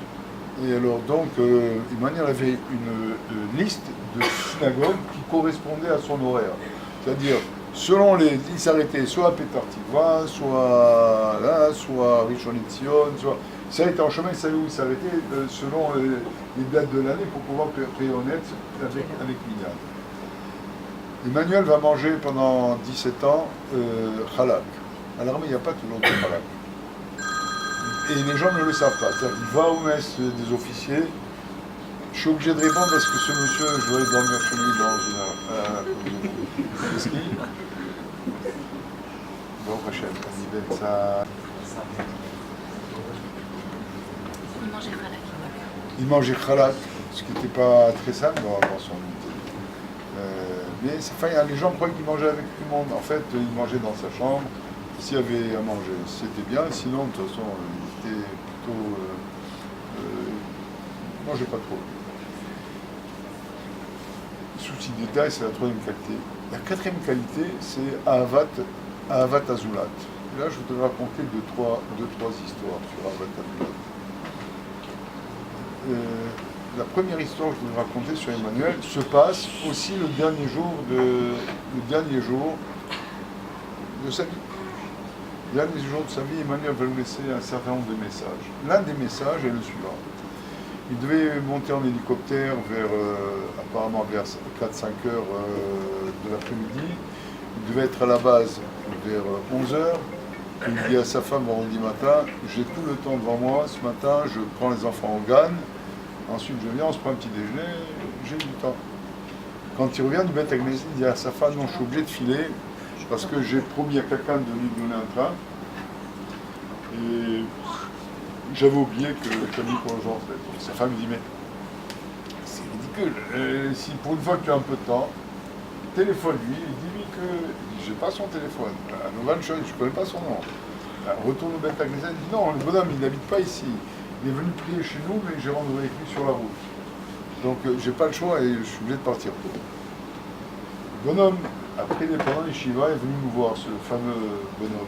Et alors donc, Emmanuel avait une liste de synagogues qui correspondait à son horaire. C'est-à-dire, selon il s'arrêtait soit à Petar Tikva, soit là, soit à Rishon LeZion, soit... Il s'arrêtait en chemin, il savait où il s'arrêtait selon les dates de l'année pour pouvoir prier honnête avec Minyan. Emmanuel va manger pendant 17 ans halak. À l'armée, il n'y a pas toujours de halak. Et les gens ne le savent pas. C'est-à-dire qu'il va aux messes des officiers. Je suis obligé de répondre parce que ce monsieur, je dois dormir chez lui dans une heure. Qu'est-ce qu'il Bon, Rachel, ça... Il mangeait khalak, ce qui n'était pas très simple dans son unité. Mais les gens croyaient qu'il mangeait avec tout le monde. En fait, il mangeait dans sa chambre. S'il y avait à manger, c'était bien. Sinon, de toute façon, il était plutôt... il ne mangeait pas trop. Souci de détail, c'est la troisième qualité. La quatrième qualité, c'est Ahavat Azulat. Et là, je voudrais raconter deux, trois histoires sur Ahavat Azulat. La première histoire que je voudrais raconter sur Emmanuel se passe aussi le dernier jour de sa vie. Le dernier jour de sa vie, Emmanuel va nous laisser un certain nombre de messages. L'un des messages est le suivant. Il devait monter en hélicoptère apparemment vers 4-5 heures de l'après-midi. Il devait être à la base vers 11 heures. Il dit à sa femme vendredi matin, j'ai tout le temps devant moi, ce matin je prends les enfants au GAN, ensuite je viens, on se prend un petit déjeuner, j'ai du temps. Quand il revient du Beth Agneset, il dit à sa femme, non, je suis obligé de filer, parce que j'ai promis à quelqu'un de lui donner un train, et j'avais oublié que Camille pour le jour en fait. Donc sa femme dit, mais c'est ridicule, si pour une fois que tu as un peu de temps, téléphone-lui, et dis-lui que j'ai pas son téléphone. Novan Choy, je ne connais pas son nom. Retourne au Beth Agneset, il dit non, le bonhomme, il n'habite pas ici. Il est venu prier chez nous, mais j'ai rendez-vous avec lui sur la route. Donc j'ai pas le choix et je suis obligé de partir. Le bonhomme, après, pendant les Shiva, est venu nous voir, ce fameux bonhomme.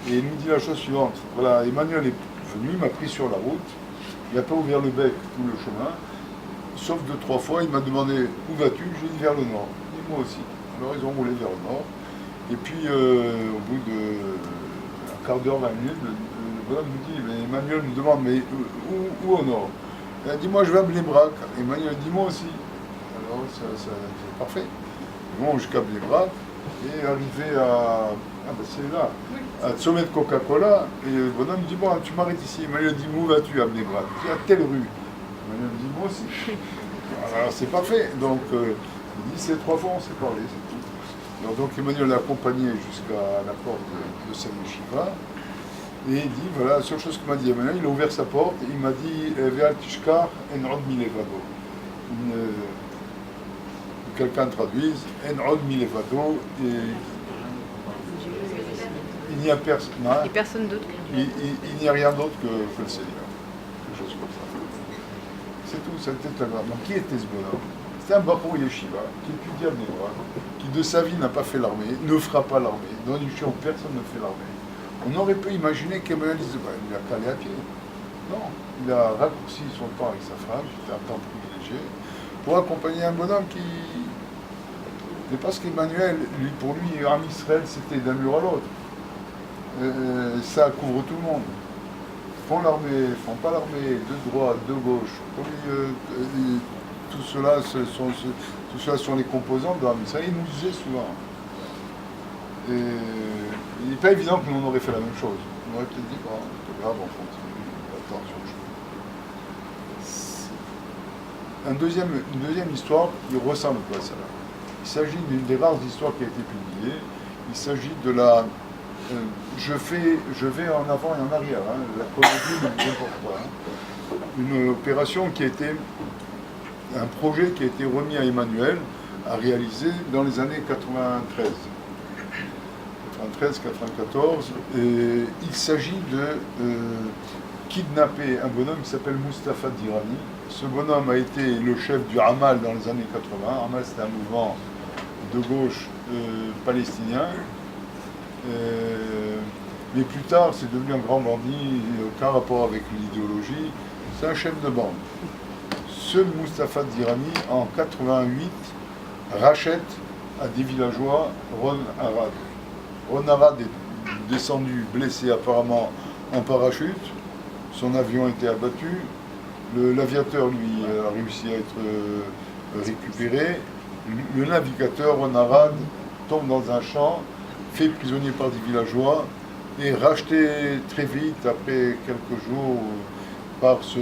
Et il nous dit la chose suivante. Voilà, Emmanuel est venu, il m'a pris sur la route. Il n'a pas ouvert le bec tout le chemin. Sauf 2-3 fois, il m'a demandé où vas-tu? J'ai dit vers le nord. Et moi aussi. Alors ils ont roulé vers le nord. Et puis au bout d'un quart d'heure, 20 minutes, le bonhomme nous dit, mais Emmanuel nous demande, mais où au nord? Il a dit, moi je vais à Bnei-Brak. Emmanuel dit, moi aussi. Alors c'est parfait. Bon, jusqu'à Bnei-Brak. Et arrivé à... Ah ben c'est là, à Sommet de Coca-Cola, et le bonhomme me dit, bon, tu m'arrêtes ici. Emmanuel dit, où vas-tu à Bnebrak? Je dis, à telle rue. Emmanuel me dit, moi aussi. Alors c'est pas fait. Donc il dit, c'est 3 fois on s'est parlé, c'est tout. Alors, donc Emmanuel l'a accompagné jusqu'à la porte de Saint-Shiva. Et il dit, voilà, la seule chose qu'il m'a dit Emmanuel, il a ouvert sa porte, et il m'a dit, Ve'al tishkar en od milevado. Quelqu'un traduise, en od milevado, et il n'y a personne. Et personne d'autre que Dieu. Il n'y a rien d'autre que le Seigneur. Quelque chose comme ça. C'est tout, c'était la grave. Donc qui était ce bonhomme? C'était un Bahour Yeshiva qui étudiait à Bnebrak, qui de sa vie n'a pas fait l'armée, ne fera pas l'armée. Dans l'Uchion, personne ne fait l'armée. On aurait pu imaginer qu'Emmanuel dise, il a calé à pied. Non, il a raccourci son temps avec sa femme, c'était un temps privilégié, pour accompagner un bonhomme qui... Mais parce qu'Emmanuel, pour lui, Am Israël, c'était d'un mur à l'autre. Ça couvre tout le monde. Font l'armée, font pas l'armée, de droite, de gauche. Tout cela sont les composants de Am Israël. Il nous disait souvent. Et il n'est pas évident que nous on aurait fait la même chose. On aurait peut-être dit, bon, c'est grave, on continue, attention. Une deuxième histoire qui ressemble pas à celle-là. Il s'agit d'une des rares histoires qui a été publiée. Il s'agit de la... je vais en avant et en arrière, hein. La chronologie ne vous importe pas. Hein. Une opération qui a été... un projet qui a été remis à Emmanuel à réaliser dans les années 93. 93-94, et il s'agit de kidnapper un bonhomme qui s'appelle Mustapha Dirani. Ce bonhomme a été le chef du Hamal dans les années 80. Hamal, c'est un mouvement de gauche palestinien. Mais plus tard, c'est devenu un grand bandit, aucun rapport avec l'idéologie. C'est un chef de bande. Ce Mustapha Dirani, en 88, rachète à des villageois Ron Arad. Ron Arad est descendu blessé apparemment en parachute. Son avion a été abattu. L'aviateur, lui, a réussi à être récupéré. Le navigateur, Ron Arad, tombe dans un champ, fait prisonnier par des villageois et racheté très vite, après quelques jours, par ce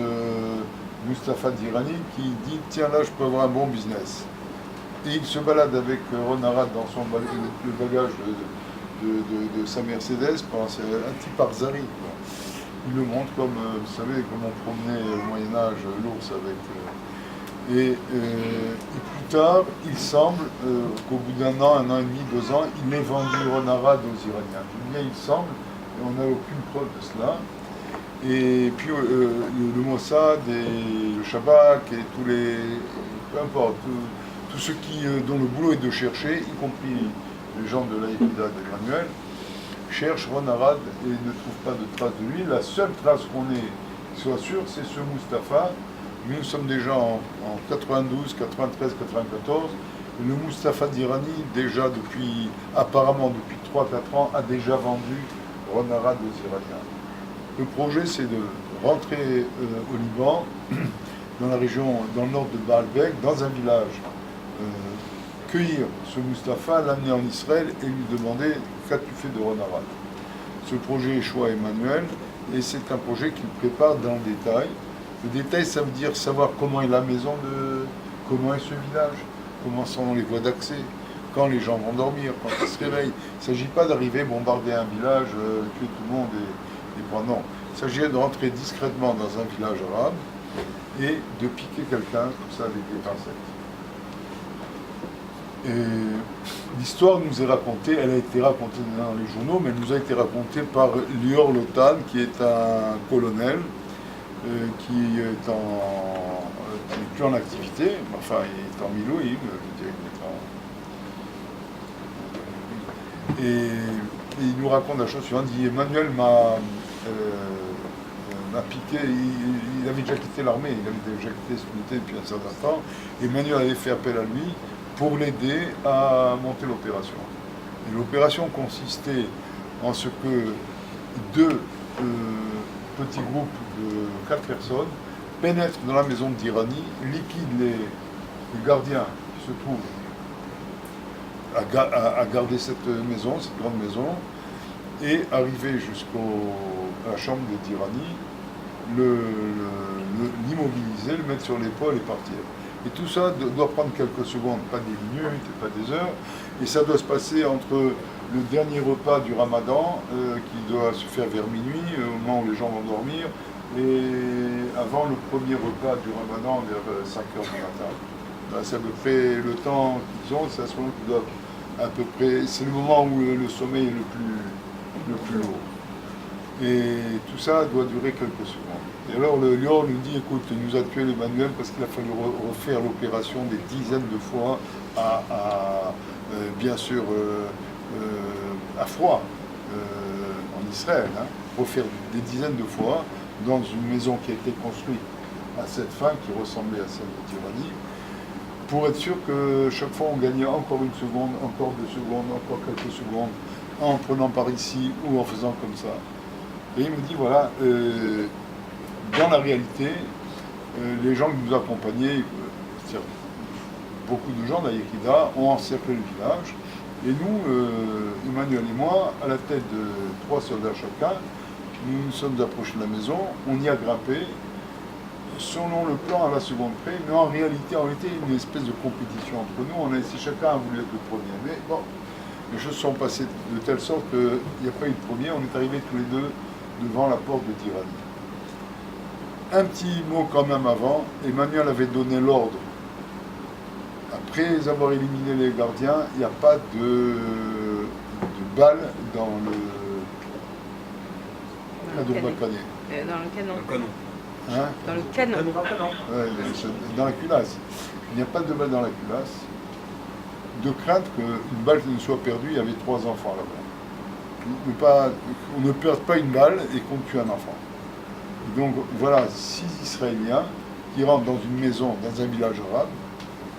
Mustapha Dirani qui dit « Tiens, là, je peux avoir un bon business ». Et il se balade avec Ron Arad dans le bagage de sa Mercedes, c'est un type Arzari. Il le montre comme, vous savez, comme on promenait au Moyen-Âge l'ours avec... Et plus tard, il semble qu'au bout d'un an et demi, 2 ans, il ait vendu Ron Arad aux Iraniens. Bien, il semble, et on n'a aucune preuve de cela. Et puis le Mossad et le Shabak et tous les... peu importe, tous ceux dont le boulot est de chercher, y compris les gens de l'Aïda d'Emmanuel, cherchent Ron Arad et ne trouvent pas de traces de lui. La seule trace qu'on soit sûr, c'est ce Mustapha. Nous sommes déjà en 92, 93, 94. Le Mustapha Dirani, déjà apparemment depuis 3-4 ans, a déjà vendu Ron Arad aux Iraniens. Le projet, c'est de rentrer au Liban, dans la région, dans le nord de Baalbek, dans un village, cueillir ce Mustapha, l'amener en Israël et lui demander « Qu'as-tu fait de Ron Arad ?» Ce projet échoue à Emmanuel et c'est un projet qu'il prépare dans le détail. Le détail, ça veut dire savoir comment est la maison comment est ce village, comment sont les voies d'accès, quand les gens vont dormir, quand ils se réveillent. Il ne s'agit pas d'arriver, bombarder un village, tuer tout le monde et prendre. Non. Il s'agit de rentrer discrètement dans un village arabe et de piquer quelqu'un, comme ça, avec des pincettes. Et l'histoire nous est racontée, elle a été racontée dans les journaux, mais elle nous a été racontée par Lior Lotan, qui est un colonel, qui est plus en activité, enfin il est en Milouim, je dirais qu'il est en... Et il nous raconte la chose suivante, il dit Emmanuel m'a piqué, il avait déjà quitté l'armée, il avait déjà quitté ce unité depuis un certain temps, et Emmanuel avait fait appel à lui pour l'aider à monter l'opération. Et l'opération consistait en ce que 2 petits groupes de 4 personnes pénètrent dans la maison d'Irani, liquident les gardiens qui se trouvent à garder cette maison, cette grande maison, et arriver jusqu'à la chambre de Dirani, l'immobiliser, le mettre sur l'épaule et partir. Et tout ça doit prendre quelques secondes, pas des minutes, pas des heures, et ça doit se passer entre le dernier repas du Ramadan, qui doit se faire vers minuit, au moment où les gens vont dormir, et avant le premier repas du Ramadan vers 5 heures du matin. C'est à peu près le temps qu'ils ont, c'est à ce moment qu'ils doivent à peu près, c'est le moment où le sommeil est le plus lourd. Et tout ça doit durer quelques secondes. Et alors le lion nous dit, écoute, il nous a tué l'Emmanuel parce qu'il a fallu refaire l'opération des dizaines de fois, bien sûr à froid, en Israël, refaire des dizaines de fois dans une maison qui a été construite à cette fin, qui ressemblait à celle de Dirani, pour être sûr que chaque fois on gagnait encore une seconde, encore 2 secondes, encore quelques secondes, en prenant par ici ou en faisant comme ça. Et il me dit, voilà, dans la réalité, les gens qui nous accompagnaient, c'est-à-dire beaucoup de gens d'Ayekida, ont encerclé le village. Et nous, Emmanuel et moi, à la tête de 3 soldats chacun, nous nous sommes approchés de la maison, on y a grimpé, selon le plan à la seconde près, mais en réalité, on était une espèce de compétition entre nous, chacun a voulu être le premier. Mais bon, les choses sont passées de telle sorte qu'il n'y a pas eu de premier, on est arrivés tous les deux devant la porte de Dirani. Un petit mot quand même avant, Emmanuel avait donné l'ordre. Après avoir éliminé les gardiens, il n'y a pas de balles dans le canon. Hein? Dans le canon. Ouais, dans la culasse. Il n'y a pas de balle dans la culasse. De crainte qu'une balle ne soit perdue, il y avait 3 enfants là-bas. On ne perd pas une balle et qu'on tue un enfant. Et donc voilà 6 Israéliens qui rentrent dans une maison, dans un village arabe,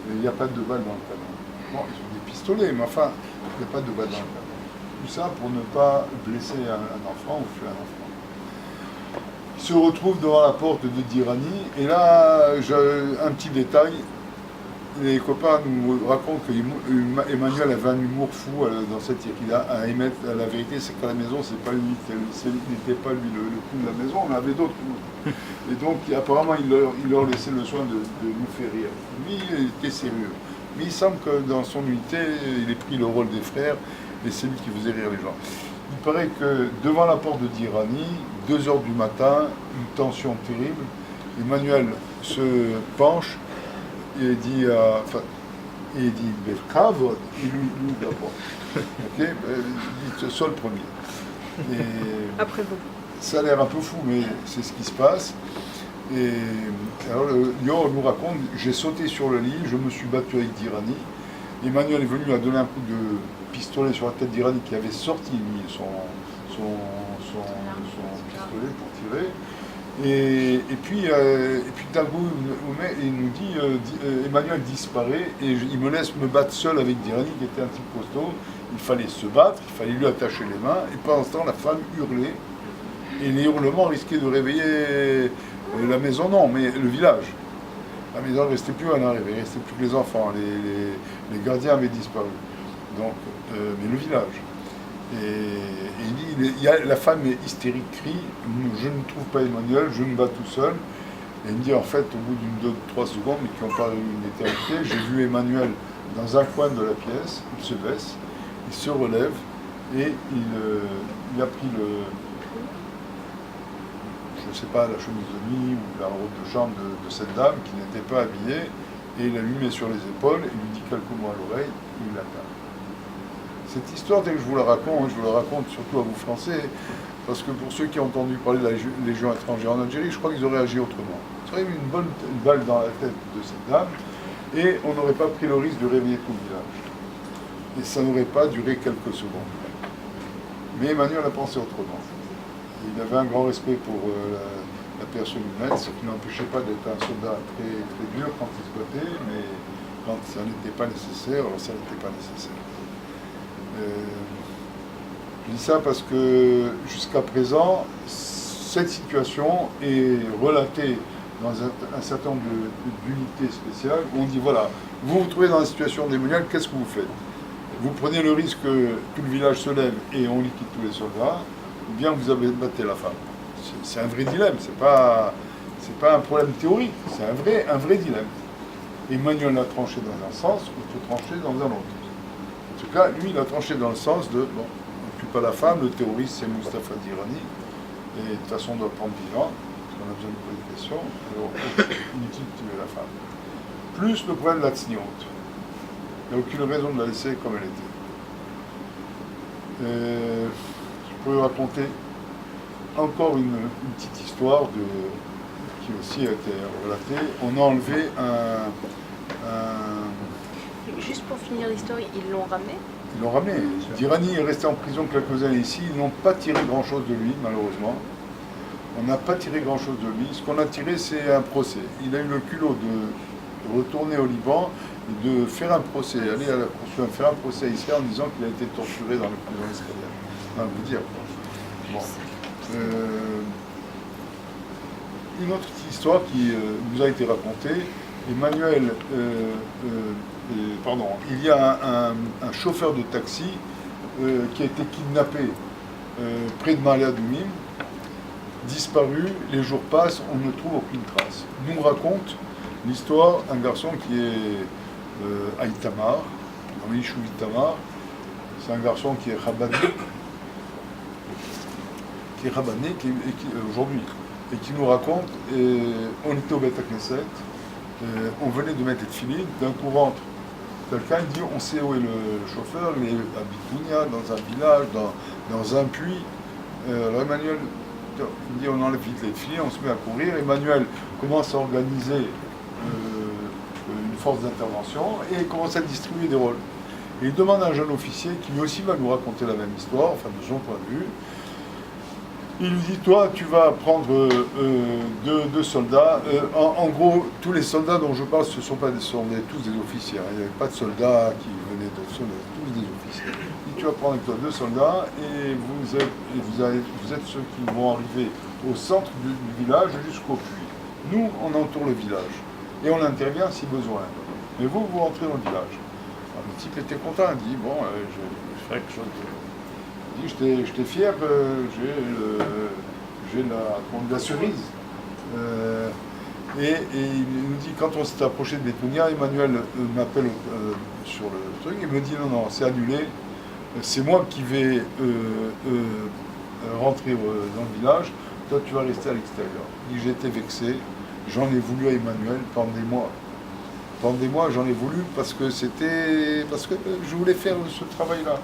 et il n'y a pas de balle dans le canon. Bon, ils ont des pistolets, mais enfin, il n'y a pas de balle dans le canon. Tout ça pour ne pas blesser un enfant ou tuer un enfant. Ils se retrouvent devant la porte de Dirani, et là, j'ai un petit détail. Les copains nous racontent qu'Emmanuel avait un humour fou dans cette équipe-là, à émettre la vérité, c'est qu'à la maison, c'est pas lui, n'était pas lui le coup de la maison, on avait d'autres coups. Et donc, apparemment, il leur laissait le soin de nous faire rire. Lui, il était sérieux. Mais il semble que dans son unité, il ait pris le rôle des frères, et c'est lui qui faisait rire les gens. Il paraît que devant la porte de Dirani, 2 heures du matin, une tension terrible, Emmanuel se penche, et dit, Belkavod, il lui ouvre la porte. Okay, il dit, sois le premier. Et après vous. Ça a l'air un peu fou, mais c'est ce qui se passe. Et alors, Lior nous raconte, j'ai sauté sur le lit, je me suis battu avec Dirani. Emmanuel est venu à donner un coup de pistolet sur la tête d'Irani qui avait sorti lui, son pistolet pour tirer. Et puis d'un coup, il nous dit, Emmanuel disparaît et il me laisse me battre seul avec Dirani qui était un type costaud. Il fallait se battre, il fallait lui attacher les mains. Et pendant ce temps, la femme hurlait. Et les hurlements risquaient de réveiller la maison, non, mais le village. La maison ne restait plus, il ne restait plus que les enfants. Les gardiens avaient disparu. Donc, mais le village. Et il dit, la femme est hystérique, crie, je ne trouve pas Emmanuel, je me bats tout seul. Et il me dit, en fait, au bout d'une 2 ou 3 secondes, mais qui ont pas une éternité, j'ai vu Emmanuel dans un coin de la pièce, il se baisse, il se relève, et il a pris je ne sais pas, la chemise de nuit ou la robe de chambre de cette dame qui n'était pas habillée, et il la lui met sur les épaules, et lui dit quelques mots à l'oreille, et il la calme. Cette histoire, dès que je vous la raconte surtout à vous Français, parce que pour ceux qui ont entendu parler de la Légion étrangère en Algérie, je crois qu'ils auraient agi autrement. Ils auraient mis une balle dans la tête de cette dame, et on n'aurait pas pris le risque de réveiller tout le village. Et ça n'aurait pas duré quelques secondes. Mais Emmanuel a pensé autrement. Il avait un grand respect pour la personne humaine, ce qui n'empêchait pas d'être un soldat très, très dur quand il se battait, mais quand ça n'était pas nécessaire, alors ça n'était pas nécessaire. Je dis ça parce que jusqu'à présent, cette situation est relatée dans un certain nombre d'unités spéciales où on dit voilà, vous vous trouvez dans la situation d'Emmanuel, qu'est-ce que vous faites? vous prenez le risque que tout le village se lève et on liquide tous les soldats, ou bien vous abattez la femme. C'est un vrai dilemme, c'est pas un problème théorique, c'est un vrai dilemme. Emmanuel l'a tranché dans un sens, on peut trancher dans un autre. En tout cas, lui, il a tranché dans le sens de, bon, on ne tue pas la femme, le terroriste c'est Mustapha Dirani, et de toute façon on doit prendre vivant, parce qu'on a besoin de poser des questions, alors inutile de tuer la femme. Plus le problème de la tsniout. Il n'y a aucune raison de la laisser comme elle était. Je peux raconter encore une petite histoire qui aussi a été relatée. On a enlevé Juste pour finir l'histoire, ils l'ont ramené. Ils l'ont ramené. Dirani est resté en prison quelques années ici. Ils n'ont pas tiré grand-chose de lui, malheureusement. On n'a pas tiré grand-chose de lui. Ce qu'on a tiré, c'est un procès. Il a eu le culot de retourner au Liban et de faire un procès, aller à la Cour, faire un procès à Israël en disant qu'il a été torturé dans les prisons israéliennes. Enfin, vous dire. Bon. Une autre petite histoire qui nous a été racontée. Emmanuel, il y a un chauffeur de taxi qui a été kidnappé près de Maria-Doumim, disparu, les jours passent, on ne trouve aucune trace. Nous raconte l'histoire d'un garçon qui est à Itamar, dans l'Ishou Itamar. C'est un garçon qui est rabbinique, aujourd'hui, et qui nous raconte, on était au Beth Knesset, on venait de mettre les filets, d'un coup rentre quelqu'un, il dit on sait où est le chauffeur, il est à Bitounia, dans un village, dans un puits. Alors Emmanuel, il dit on enlève vite les filets, on se met à courir. Emmanuel commence à organiser une force d'intervention et commence à distribuer des rôles. Et il demande à un jeune officier qui lui aussi va nous raconter la même histoire, enfin de son point de vue. Il lui dit, toi, tu vas prendre deux soldats. En gros, tous les soldats dont je parle, ce sont tous des officiers. Il n'y avait pas de soldats qui venaient de soldats, tous des officiers. Il dit, tu vas prendre avec toi 2 soldats et vous êtes ceux qui vont arriver au centre du village jusqu'au puits. Nous, on entoure le village et on intervient si besoin. Mais vous rentrez dans le village. Alors, le type était content, il dit, bon, je ferai quelque chose de... Il dit, j'étais fier, j'ai la cerise. Et il nous dit, quand on s'est approché de Betounia, Emmanuel m'appelle sur le truc, il me dit, non, c'est annulé, c'est moi qui vais rentrer dans le village, toi tu vas rester à l'extérieur. Il dit, j'étais vexé, j'en ai voulu à Emmanuel pendant des mois. Pendant des mois, j'en ai voulu parce que je voulais faire ce travail-là.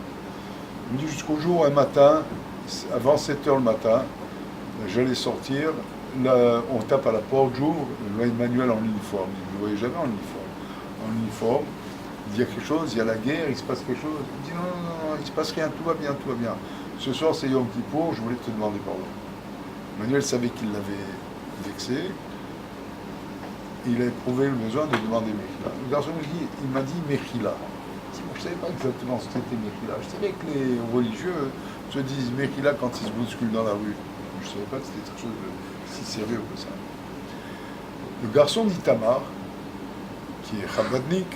Il me dit jusqu'au jour, un matin, avant 7h le matin, j'allais sortir, là, on tape à la porte, j'ouvre, je vois Emmanuel en uniforme. Il ne me voyait jamais en uniforme. En uniforme, il dit il y a quelque chose, il y a la guerre, il se passe quelque chose. Il dit non, il ne se passe rien, tout va bien, tout va bien. Ce soir c'est Yom Kippour, je voulais te demander pardon. Emmanuel savait qu'il l'avait vexé. Il a éprouvé le besoin de demander Mechila. Le garçon il m'a dit Mechila. Je ne savais pas exactement ce qu'était Mechila. Je savais que les religieux se disent Mechila quand ils se bousculent dans la rue. Je ne savais pas que c'était quelque chose de si sérieux que ça. Le garçon d'Itamar, qui est Chabadnik,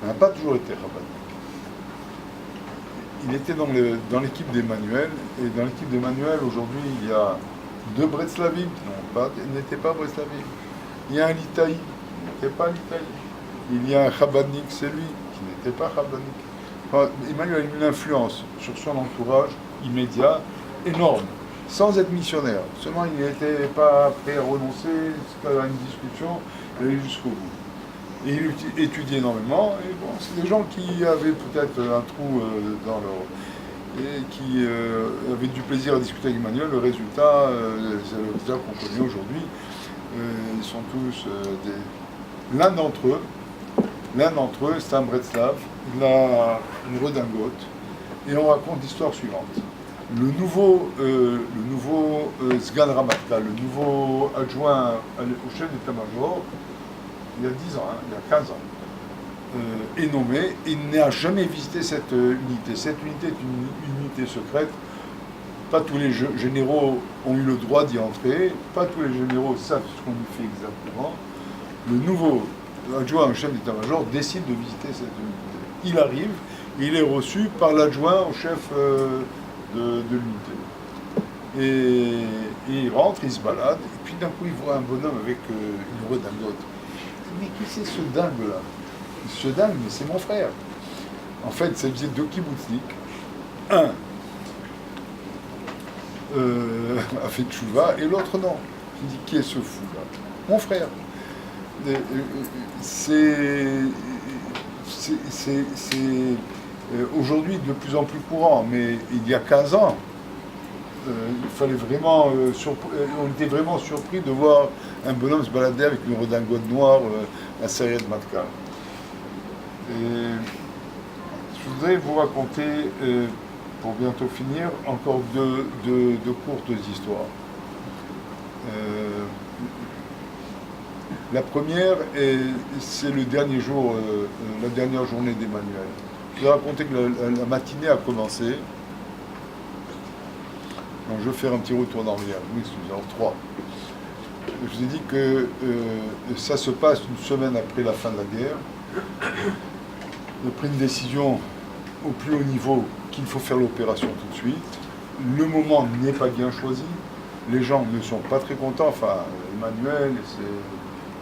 n'a pas toujours été Chabadnik. Il était dans l'équipe d'Emmanuel, et dans l'équipe d'Emmanuel, aujourd'hui, il y a 2 Bretzlavim qui n'étaient pas Bretzlavim. Il y a un Litaï, qui n'était pas Litaï. Il y a un Chabadnik, c'est lui, qui n'était pas Chabadnik. Enfin, Emmanuel a eu une influence sur son entourage immédiat énorme, sans être missionnaire. Seulement, il n'était pas prêt à renoncer, c'était une discussion, il allait jusqu'au bout. Et il étudiait énormément, et bon, c'est des gens qui avaient peut-être un trou dans leur... et qui avaient du plaisir à discuter avec Emmanuel. Le résultat, c'est le résultat qu'on connaît aujourd'hui. Ils sont tous L'un d'entre eux, c'est un Bretslav, il a une redingote, et on raconte l'histoire suivante. Le nouveau Sgan Ramatkal, le nouveau adjoint au chef d'état-major, il y a 10 ans, il y a 15 ans, est nommé, il n'a jamais visité cette unité. Cette unité est une unité secrète. Pas tous les généraux ont eu le droit d'y entrer, pas tous les généraux savent ce qu'on y fait exactement. Le nouveau adjoint au chef d'état-major décide de visiter cette unité. Il arrive, il est reçu par l'adjoint au chef de l'unité. Et il rentre, il se balade, et puis d'un coup il voit un bonhomme avec une redingote. Mais qui c'est ce dingue là? Ce dingue, mais c'est mon frère. En fait, ça faisait deux kibboutniks. Un a fait tchouva et l'autre non. Il dit, qui est ce fou là? Mon frère. C'est aujourd'hui de plus en plus courant, mais il y a 15 ans, il fallait vraiment, on était vraiment surpris de voir un bonhomme se balader avec une redingote noire à Sarriette Matka. Je voudrais vous raconter, pour bientôt finir, encore deux courtes histoires. La première, c'est le dernier jour, la dernière journée d'Emmanuel. Je vais raconter que la matinée a commencé. Donc je vais faire un petit retour en arrière. Oui, excusez-moi, 3. Je vous ai dit que ça se passe une semaine après la fin de la guerre. On a pris une décision au plus haut niveau qu'il faut faire l'opération tout de suite. Le moment n'est pas bien choisi. Les gens ne sont pas très contents. Enfin, Emmanuel et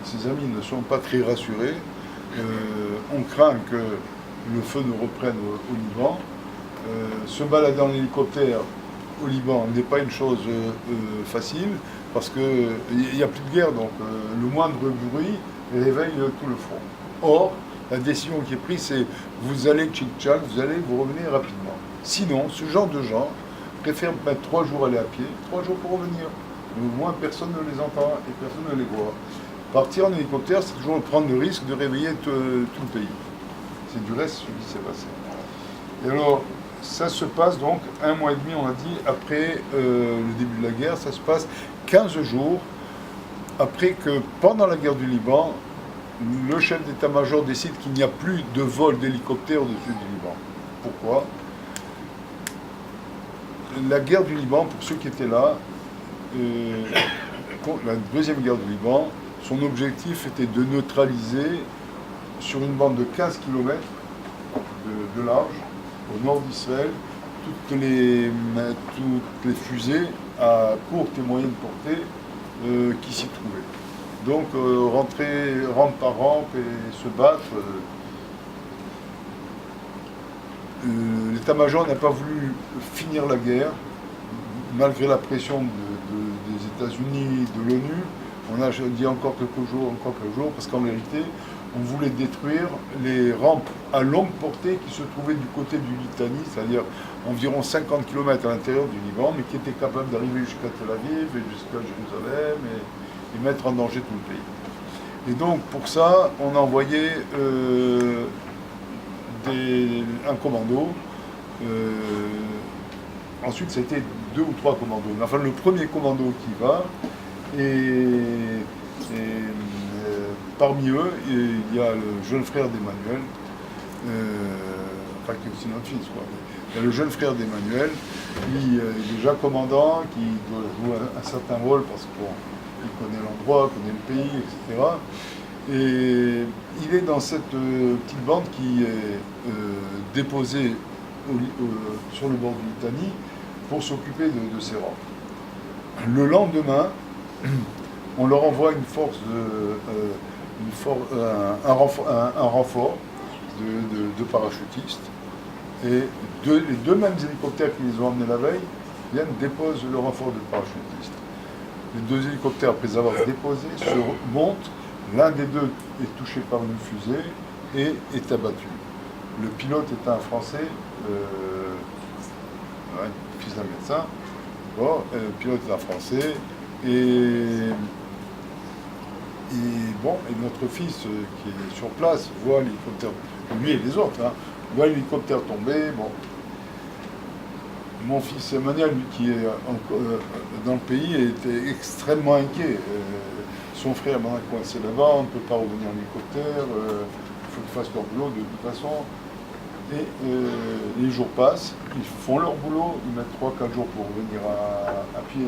ses amis ne sont pas très rassurés. On craint que le feu ne reprenne au Liban. Se balader en hélicoptère au Liban n'est pas une chose facile parce qu'il n'y a plus de guerre, donc le moindre bruit réveille tout le front. Or, la décision qui est prise, c'est vous allez tchic-tchac, vous allez vous revenir rapidement. Sinon, ce genre de gens préfèrent mettre 3 jours aller à pied, 3 jours pour revenir. Au moins, personne ne les entend et personne ne les voit. Partir en hélicoptère, c'est toujours prendre le risque de réveiller tout le pays. C'est du reste ce qui s'est passé. Et alors, ça se passe donc 1 mois et demi, on a dit, après le début de la guerre. Ça se passe 15 jours après que, pendant la guerre du Liban, le chef d'état-major décide qu'il n'y a plus de vol d'hélicoptère au-dessus du Liban. Pourquoi? La guerre du Liban, pour ceux qui étaient là, la deuxième guerre du Liban, son objectif était de neutraliser sur une bande de 15 km de large, au nord d'Israël, toutes les fusées à courte et moyenne portée qui s'y trouvaient. Donc rentrer rampe par rampe et se battre. L'état-major n'a pas voulu finir la guerre, malgré la pression des États-Unis, de l'ONU. On a dit encore quelques jours, parce qu'en vérité, on voulait détruire les rampes à longue portée qui se trouvaient du côté du Litanie, c'est-à-dire environ 50 km à l'intérieur du Liban, mais qui étaient capables d'arriver jusqu'à Tel Aviv et jusqu'à Jérusalem et mettre en danger tout le pays. Et donc, pour ça, on a envoyé un commando. Ensuite, ça a été 2 ou 3 commandos. Mais enfin, le premier commando qui va, et parmi eux, il y a le jeune frère d'Emmanuel, enfin qui est aussi notre fils, quoi. Il y a le jeune frère d'Emmanuel, qui est déjà commandant, qui doit jouer un certain rôle parce qu'il connaît l'endroit, connaît le pays, etc. Et il est dans cette petite bande qui est déposée sur le bord du Litanie pour s'occuper de ces rangs. Le lendemain, on leur envoie un renfort de parachutistes. Et les 2 mêmes hélicoptères qui les ont emmenés la veille viennent déposer le renfort de parachutistes. Les 2 hélicoptères, après avoir déposé, se montent. L'un des 2 est touché par une fusée et est abattu. Le pilote est un Français, fils d'un médecin. Bon, le pilote est un Français. Et notre fils qui est sur place voit l'hélicoptère, lui et les autres, voit l'hélicoptère tomber. Bon. Mon fils Emmanuel, lui, qui est dans le pays, était extrêmement inquiet. Son frère m'a coincé là-bas, on ne peut pas revenir en hélicoptère, il faut qu'ils fassent leur boulot de toute façon. Et les jours passent, ils font leur boulot, ils mettent 3-4 jours pour revenir à pied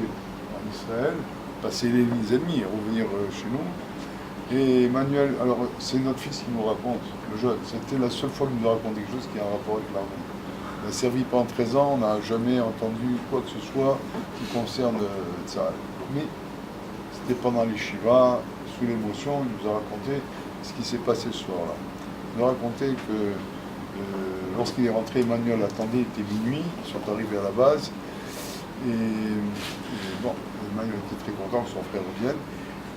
en Israël, passer les lignes ennemies et revenir chez nous. Et Emmanuel, alors c'est notre fils qui nous raconte, le jeune, c'était la seule fois qu'il nous a raconté quelque chose qui a un rapport avec l'armée. Il a servi pendant 13 ans, on n'a jamais entendu quoi que ce soit qui concerne ça. Mais c'était pendant les Shivas, sous l'émotion, il nous a raconté ce qui s'est passé ce soir-là. Il nous a raconté que lorsqu'il est rentré, Emmanuel attendait, il était minuit, ils sont arrivés à la base. Et bon, Emmanuel était très content que son frère revienne.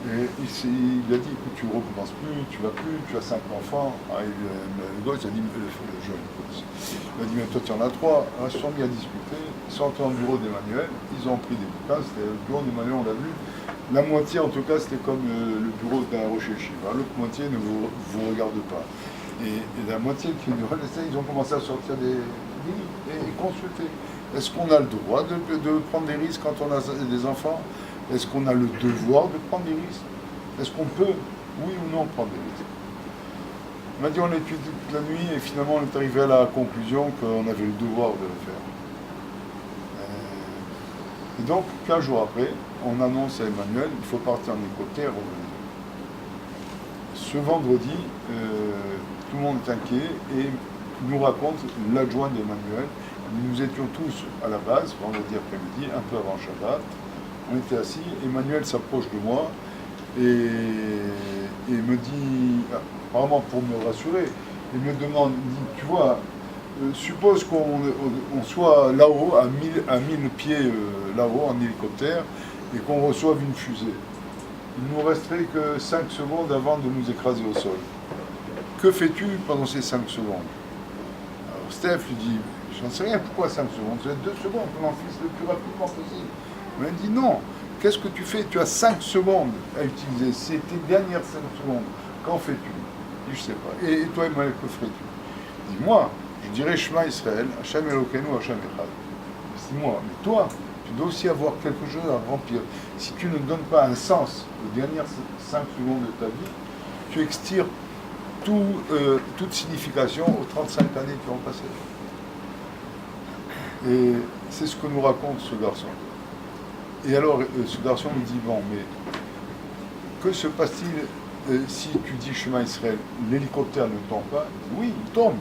Et il a dit, écoute, tu ne recommences plus, tu vas plus, tu as 5 enfants. Ah, le gosse, il a dit, le jeune, il a dit, mais toi tu en as 3. Alors, ils se sont mis à discuter, ils sont entrés dans le bureau d'Emmanuel, ils ont pris des bouquins, c'était le bureau d'Emmanuel, on l'a vu. La moitié, en tout cas, c'était comme le bureau d'un Rocher Shiva, l'autre moitié ne vous regarde pas. Et la moitié qui nous restait, ils ont commencé à sortir des livres et consulter. Est-ce qu'on a le droit de prendre des risques quand on a des enfants ? Est-ce qu'on a le devoir de prendre des risques ? Est-ce qu'on peut, oui ou non, prendre des risques ? On m'a dit on a étudié toute la nuit et finalement on est arrivé à la conclusion qu'on avait le devoir de le faire. Et donc, 15 jours après, on annonce à Emmanuel, il faut partir en hélicoptère. Ce vendredi, tout le monde est inquiet et nous raconte l'adjoint d'Emmanuel. Nous étions tous à la base, vendredi après-midi, un peu avant Shabbat. On était assis, Emmanuel s'approche de moi et me dit, apparemment pour me rassurer, il me demande, il dit, tu vois, suppose qu'on soit là-haut, à 1000 pieds là-haut, en hélicoptère, et qu'on reçoive une fusée. Il ne nous resterait que 5 secondes avant de nous écraser au sol. Que fais-tu pendant ces 5 secondes ? Alors Steph lui dit, j'en sais rien, pourquoi 5 secondes ? C'est 2 secondes, on l'enfile le plus rapidement possible. Il m'a dit non, qu'est-ce que tu fais ? Tu as 5 secondes à utiliser, c'est tes dernières 5 secondes. Qu'en fais-tu ? Je ne sais pas. Et toi, Emmanuel, que ferais-tu ? Dis-moi, je dirais Shema Israël, Hashem Elokeinu, Hashem Echad. Dis-moi, mais toi, tu dois aussi avoir quelque chose à remplir. Si tu ne donnes pas un sens aux dernières 5 secondes de ta vie, tu extires toute signification aux 35 années qui vont passer. Et c'est ce que nous raconte ce garçon. Et alors, ce garçon me dit, bon, mais que se passe-t-il si tu dis Shema Israël, l'hélicoptère ne tombe pas ? Oui, il tombe.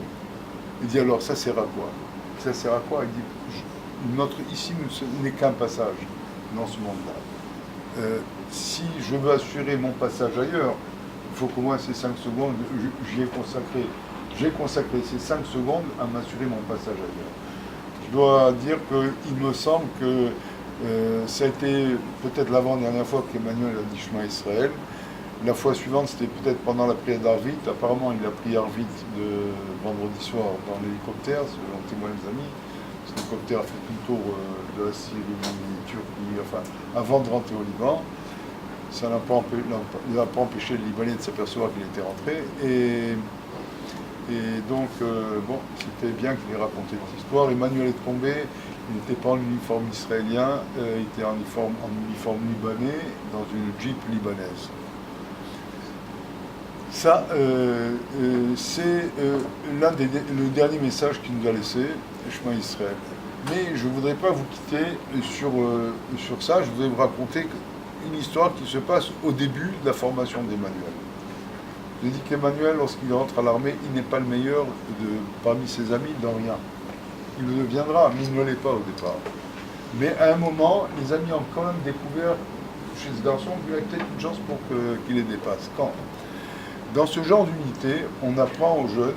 Il dit, alors, ça sert à quoi ? Ça sert à quoi ? Il dit, ici n'est qu'un passage dans ce monde-là. Si je veux assurer mon passage ailleurs, il faut qu'au moins ces 5 secondes, j'y ai consacré. J'ai consacré ces 5 secondes à m'assurer mon passage ailleurs. Je dois dire qu'il me semble que ça a été peut-être l'avant-dernière fois qu'Emmanuel a dit Shema Israël. La fois suivante, c'était peut-être pendant la prière d'Arvit. Apparemment, il a prié Arvit de vendredi soir dans l'hélicoptère, selon témoignent les amis. L'hélicoptère a fait tout le tour de la Syrie, Turquie, enfin, avant de rentrer au Liban. Ça n'a pas empêché le Libanais de s'apercevoir qu'il était rentré. Et donc, bon, c'était bien qu'il ait raconté cette histoire. Emmanuel est tombé, il n'était pas en uniforme israélien, il était en uniforme libanais, dans une Jeep libanaise. Ça, c'est le dernier message qu'il nous a laissé, Shema Israël. Mais je ne voudrais pas vous quitter sur ça, je voudrais vous raconter une histoire qui se passe au début de la formation d'Emmanuel. Je dis qu'Emmanuel, lorsqu'il rentre à l'armée, il n'est pas le meilleur parmi ses amis dans rien. Il le deviendra, mais il ne l'est pas au départ. Mais à un moment, les amis ont quand même découvert chez ce garçon qu'il y a peut-être une chance pour qu'il les dépasse. Quand ? Dans ce genre d'unité, on apprend aux jeunes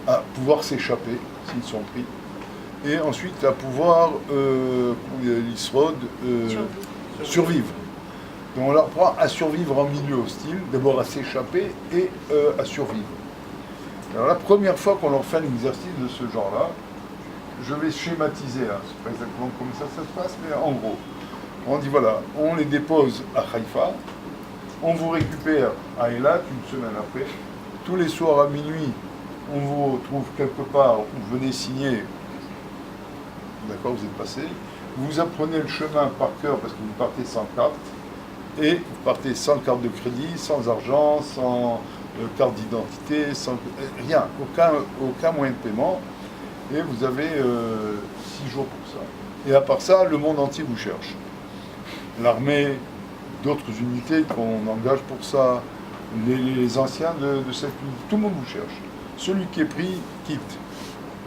à pouvoir s'échapper s'ils sont pris, et ensuite à pouvoir, survivre. Donc on leur apprend à survivre en milieu hostile, d'abord à s'échapper et à survivre. Alors la première fois qu'on leur fait un exercice de ce genre-là, je vais schématiser, hein, c'est pas exactement comme ça se passe, mais en gros, on dit voilà, on les dépose à Haïfa, on vous récupère à Eilat une semaine après, tous les soirs à minuit, on vous retrouve quelque part, vous venez signer, d'accord, vous êtes passé, vous apprenez le chemin par cœur parce que vous partez sans carte, et vous partez sans carte de crédit, sans argent, sans carte d'identité, sans rien, aucun moyen de paiement, et vous avez 6 jours pour ça. Et à part ça, le monde entier vous cherche. L'armée, d'autres unités qu'on engage pour ça, les anciens de cette unité. Tout le monde vous cherche. Celui qui est pris quitte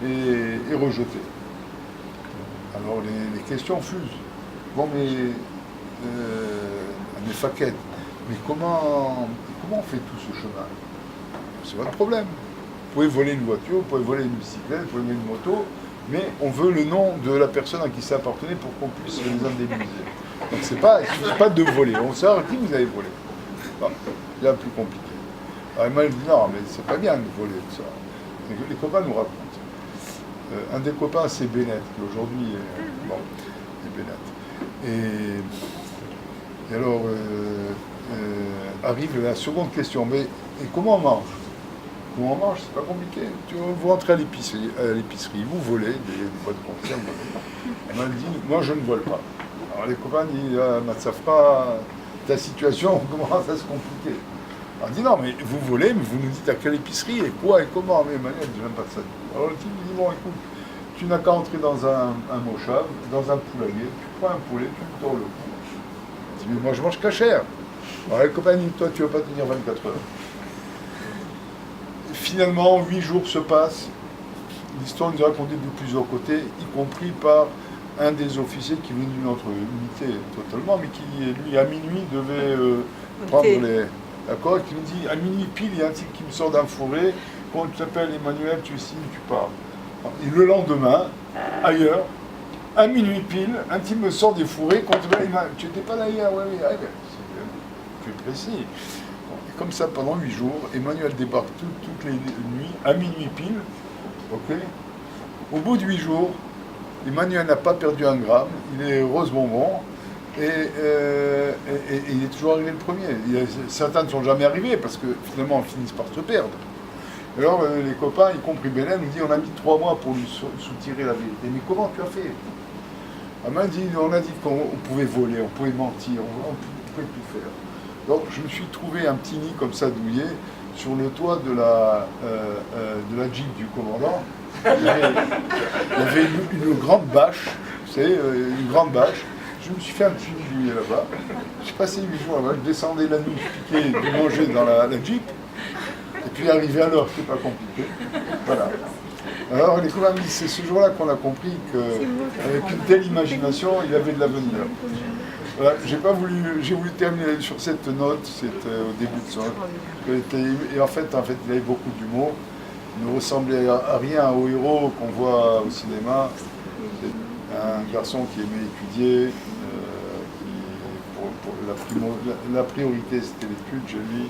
et est rejeté. Alors les questions fusent. Bon, mais faquettes. Mais comment on fait tout ce chemin? C'est votre problème. Vous pouvez voler une voiture, vous pouvez voler une bicyclette, vous pouvez voler une moto, mais on veut le nom de la personne à qui ça appartenait pour qu'on puisse les indemniser. Donc il ne suffit pas de voler. On sait à qui vous avez volé. Bon, c'est là plus compliqué. Alors il m'a dit non, mais c'est pas bien de voler tout ça. Et les copains nous racontent. Un des copains, c'est Bennett, qui aujourd'hui est Bennett. Et alors, arrive la seconde question. Mais et comment on mange? Comment on mange, c'est pas compliqué. Vous rentrez à l'épicerie, vous volez des boîtes de conserve. Elle m'a dit, moi je ne vole pas. Alors les copains disent, Matsafra, ta situation commence à se compliquer. On dit non, mais vous volez, mais vous nous dites à quelle épicerie et quoi et comment. Mais Emmanuel, je n'aime pas ça. Alors le type me dit, bon écoute, tu n'as qu'à entrer dans un mochave, dans un poulailler, tu prends un poulet, tu me tords le cou. Je dis, mais moi je mange cachère. Alors les copains disent, toi tu ne vas pas tenir 24 heures. Finalement, 8 jours se passent. L'histoire nous est racontée de plusieurs côtés, y compris par un des officiers qui venait d'une autre unité totalement, mais qui, lui, à minuit, devait prendre les... D'accord, qui me dit, à minuit pile, il y a un type qui me sort d'un fourré, quand tu t'appelles Emmanuel, tu signes, tu pars. Et le lendemain, ailleurs, à minuit pile, un type me sort des fourrés, quand tu n'étais pas là hier, ouais, c'est plus précis. Et comme ça, pendant 8 jours, Emmanuel débarque toutes les nuits, à minuit pile, ok. Au bout de 8 jours, Emmanuel n'a pas perdu un gramme, il est rose bonbon, et il est toujours arrivé le premier. Certains ne sont jamais arrivés parce que finalement ils finissent par se perdre. Alors les copains, y compris Bélène, nous dit on a mis 3 mois pour lui soutirer la vérité. Mais comment tu as fait? On a dit qu'on pouvait voler, on pouvait mentir, on pouvait tout faire. Donc je me suis trouvé un petit nid comme ça douillet sur le toit de la Jeep du commandant. Il y avait une grande bâche, vous savez, une grande bâche. Je me suis fait un petit nid là-bas. J'ai passé 8 jours là-bas, je descendais la nuit, je piquais du manger dans la Jeep. Et puis arrivé à l'heure, c'était pas compliqué. Voilà. Alors les copains me disent, c'est ce jour-là qu'on a compris qu'avec une telle imagination, il avait de l'avenir. Voilà, j'ai voulu terminer sur cette note, c'était au début de ça. Et en fait, il avait beaucoup d'humour. Il ne ressemblait à rien au héros qu'on voit au cinéma. Un garçon qui aimait étudier, la priorité c'était l'étude chez lui,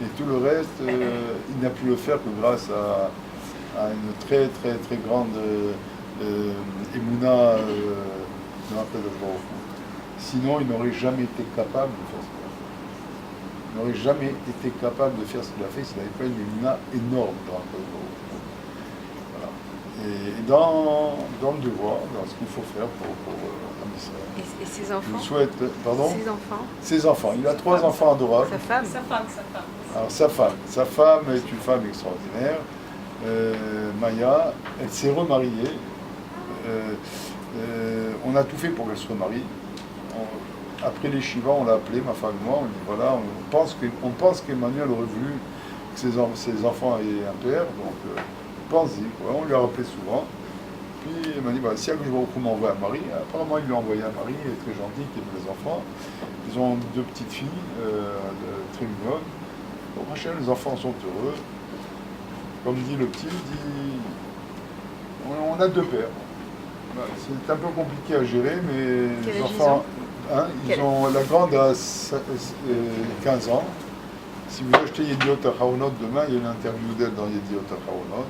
et tout le reste, il n'a pu le faire que grâce à une très très très grande émouna de la paix de Baruch. Sinon, il n'aurait jamais été capable de faire ce qu'il a fait. Il n'aurait jamais été capable de faire ce qu'il a fait s'il n'avait pas une émouna énorme de la paix de Baruch. Voilà. Et dans le devoir, dans ce qu'il faut faire pour Et ses enfants? Je souhaite, pardon? Ses enfants? Ses enfants. Il a 3 enfants adorables. Sa femme? Alors sa femme est une femme extraordinaire. Maya, elle s'est remariée. On a tout fait pour qu'elle se remarie. Après les Shiva, on l'a appelée, ma femme et moi, on dit voilà, on pense qu'Emmanuel aurait voulu que ses enfants aient un père, donc pense-y, on lui a rappelé souvent. Puis il m'a dit, si Akhlou m'envoie un mari, apparemment il lui a envoyé un mari, il est très gentil, qui aime les enfants. Ils ont 2 petites filles, très mignonnes. Bon, machin, les enfants sont heureux. Comme dit le petit, on a 2 pères. C'est un peu compliqué à gérer, mais les enfants, la grande a 15 ans. Si vous achetez Yediot Acharonot demain, il y a une interview d'elle dans Yediot Acharonot.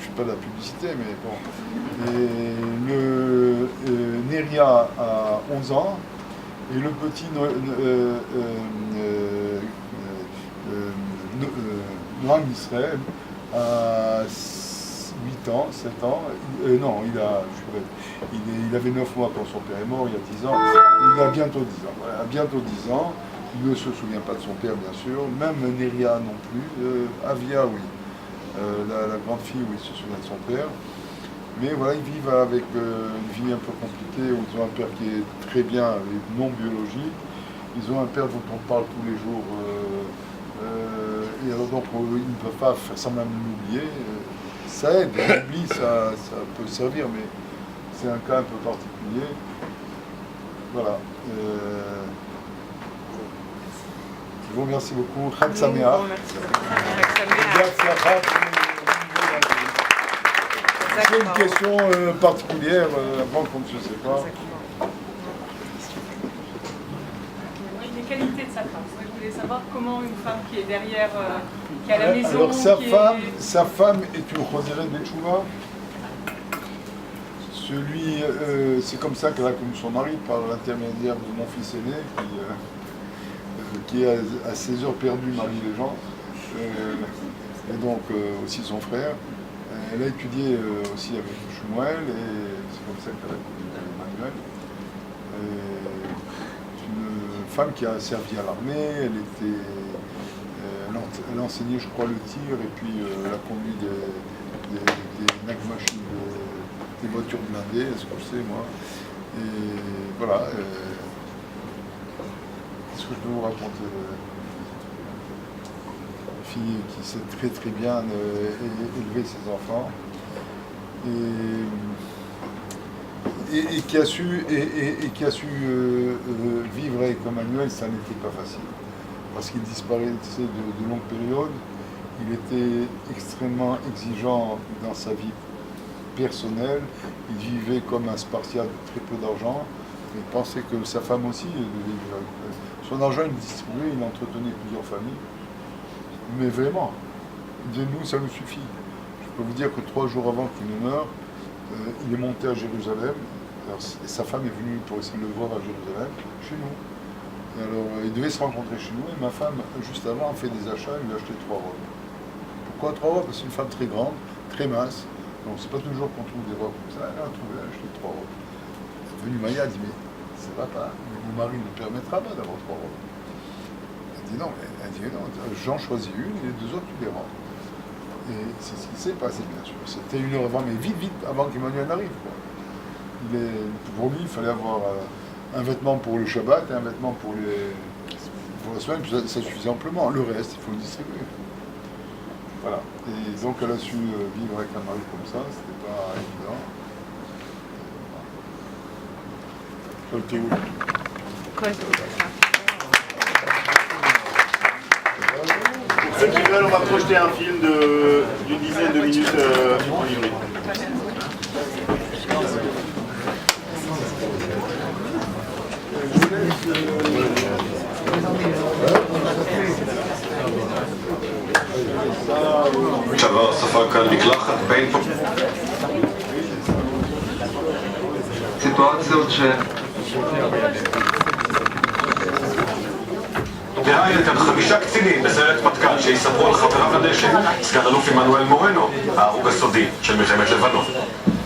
Je ne fais pas de la publicité, mais bon. Et le Neria a 11 ans, et le petit Noam Israël a 8 ans, 7 ans. Non, il avait 9 mois quand son père est mort, il y a 10 ans. Il a bientôt 10 ans. Voilà, bientôt 10 ans. Il ne se souvient pas de son père, bien sûr. Même Neria non plus. Avia, oui. La grande fille, oui, se souvient de son père. Mais voilà, ils vivent avec une vie un peu compliquée, où ils ont un père qui est très bien, non biologique, ils ont un père dont on parle tous les jours. Et alors donc ils ne peuvent pas faire semblant de l'oublier. Ça aide, l'oubli, ça peut servir, mais c'est un cas un peu particulier. Voilà. Je vous remercie beaucoup. Chag Sameach. C'est une question particulière, avant qu'on ne se sépare. Les qualités de sa femme. Je voulais savoir comment une femme qui est derrière, qui est à la maison. Alors sa femme est une Choseret Betchouva. C'est comme ça qu'elle a connu son mari, par l'intermédiaire de mon fils aîné, qui a 16 heures perdu Marie les gens, et donc aussi son frère. Elle a étudié aussi avec Shmuel, et c'est comme ça qu'elle a connu Emmanuel. C'est une femme qui a servi à l'armée, elle a enseigné, je crois, le tir, et puis elle a conduit des nagmachines, des voitures blindées, est-ce que je sais, moi. Et voilà. Qu'est-ce que je peux vous raconter? Une fille qui sait très très bien élever ses enfants et qui a su, vivre avec Emmanuel. Ça n'était pas facile parce qu'il disparaissait de longues périodes. Il était extrêmement exigeant dans sa vie personnelle. Il vivait comme un Spartiate, très peu d'argent. Il pensait que sa femme aussi devait vivre. Son argent, il distribuait, il entretenait plusieurs familles. Mais vraiment, nous, ça nous suffit. Je peux vous dire que 3 jours avant qu'il ne meure, il est monté à Jérusalem. Alors, et sa femme est venue pour essayer de le voir à Jérusalem, chez nous. Et alors, ils devaient se rencontrer chez nous. Et ma femme, juste avant, a fait des achats. Il lui a acheté 3 robes. Pourquoi 3 robes? Parce que c'est une femme très grande, très mince. Donc, c'est pas toujours qu'on trouve des robes comme ça. Elle a acheté 3 robes. C'est venu Maya, elle dit, mais ça va pas. Mais mon mari ne permettra pas d'avoir 3 robes. Elle dit non, j'en choisis une et les 2 autres, tu les rends. Et c'est ce qui s'est passé, bien sûr. C'était 1 heure avant, mais vite, avant qu'Emmanuel n'arrive. Pour lui, il fallait avoir un vêtement pour le Shabbat et un vêtement pour la semaine, puis ça suffisait amplement. Le reste, il faut le distribuer. Voilà. Et donc, elle a su vivre avec un mari comme ça, c'était pas évident. Pour ceux qui veulent, on va projeter un film d'une dizaine de minutes en livré. שעבר ספר כאן מקלחת בין פה. סיטואציות דהיינו כאן 5 קצינים בסיירת מטכ"ל שיספרו על חבריו לדשא, סגן אלוף עמנואל מורנו, ההרוג הסודי של מלחמת לבנון.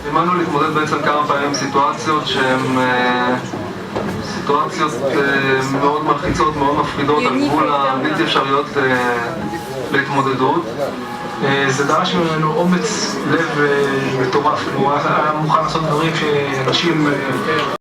עמנואל התמודד בעצם כמה פעמים עם סיטואציות שהן סיטואציות מאוד מלחיצות, מאוד מפחידות, על גבול הבלתי אפשריות להתמודדות. זה דרש ממנו אומץ לב מטורף, הוא היה מוכן לעשות דברים שאנשים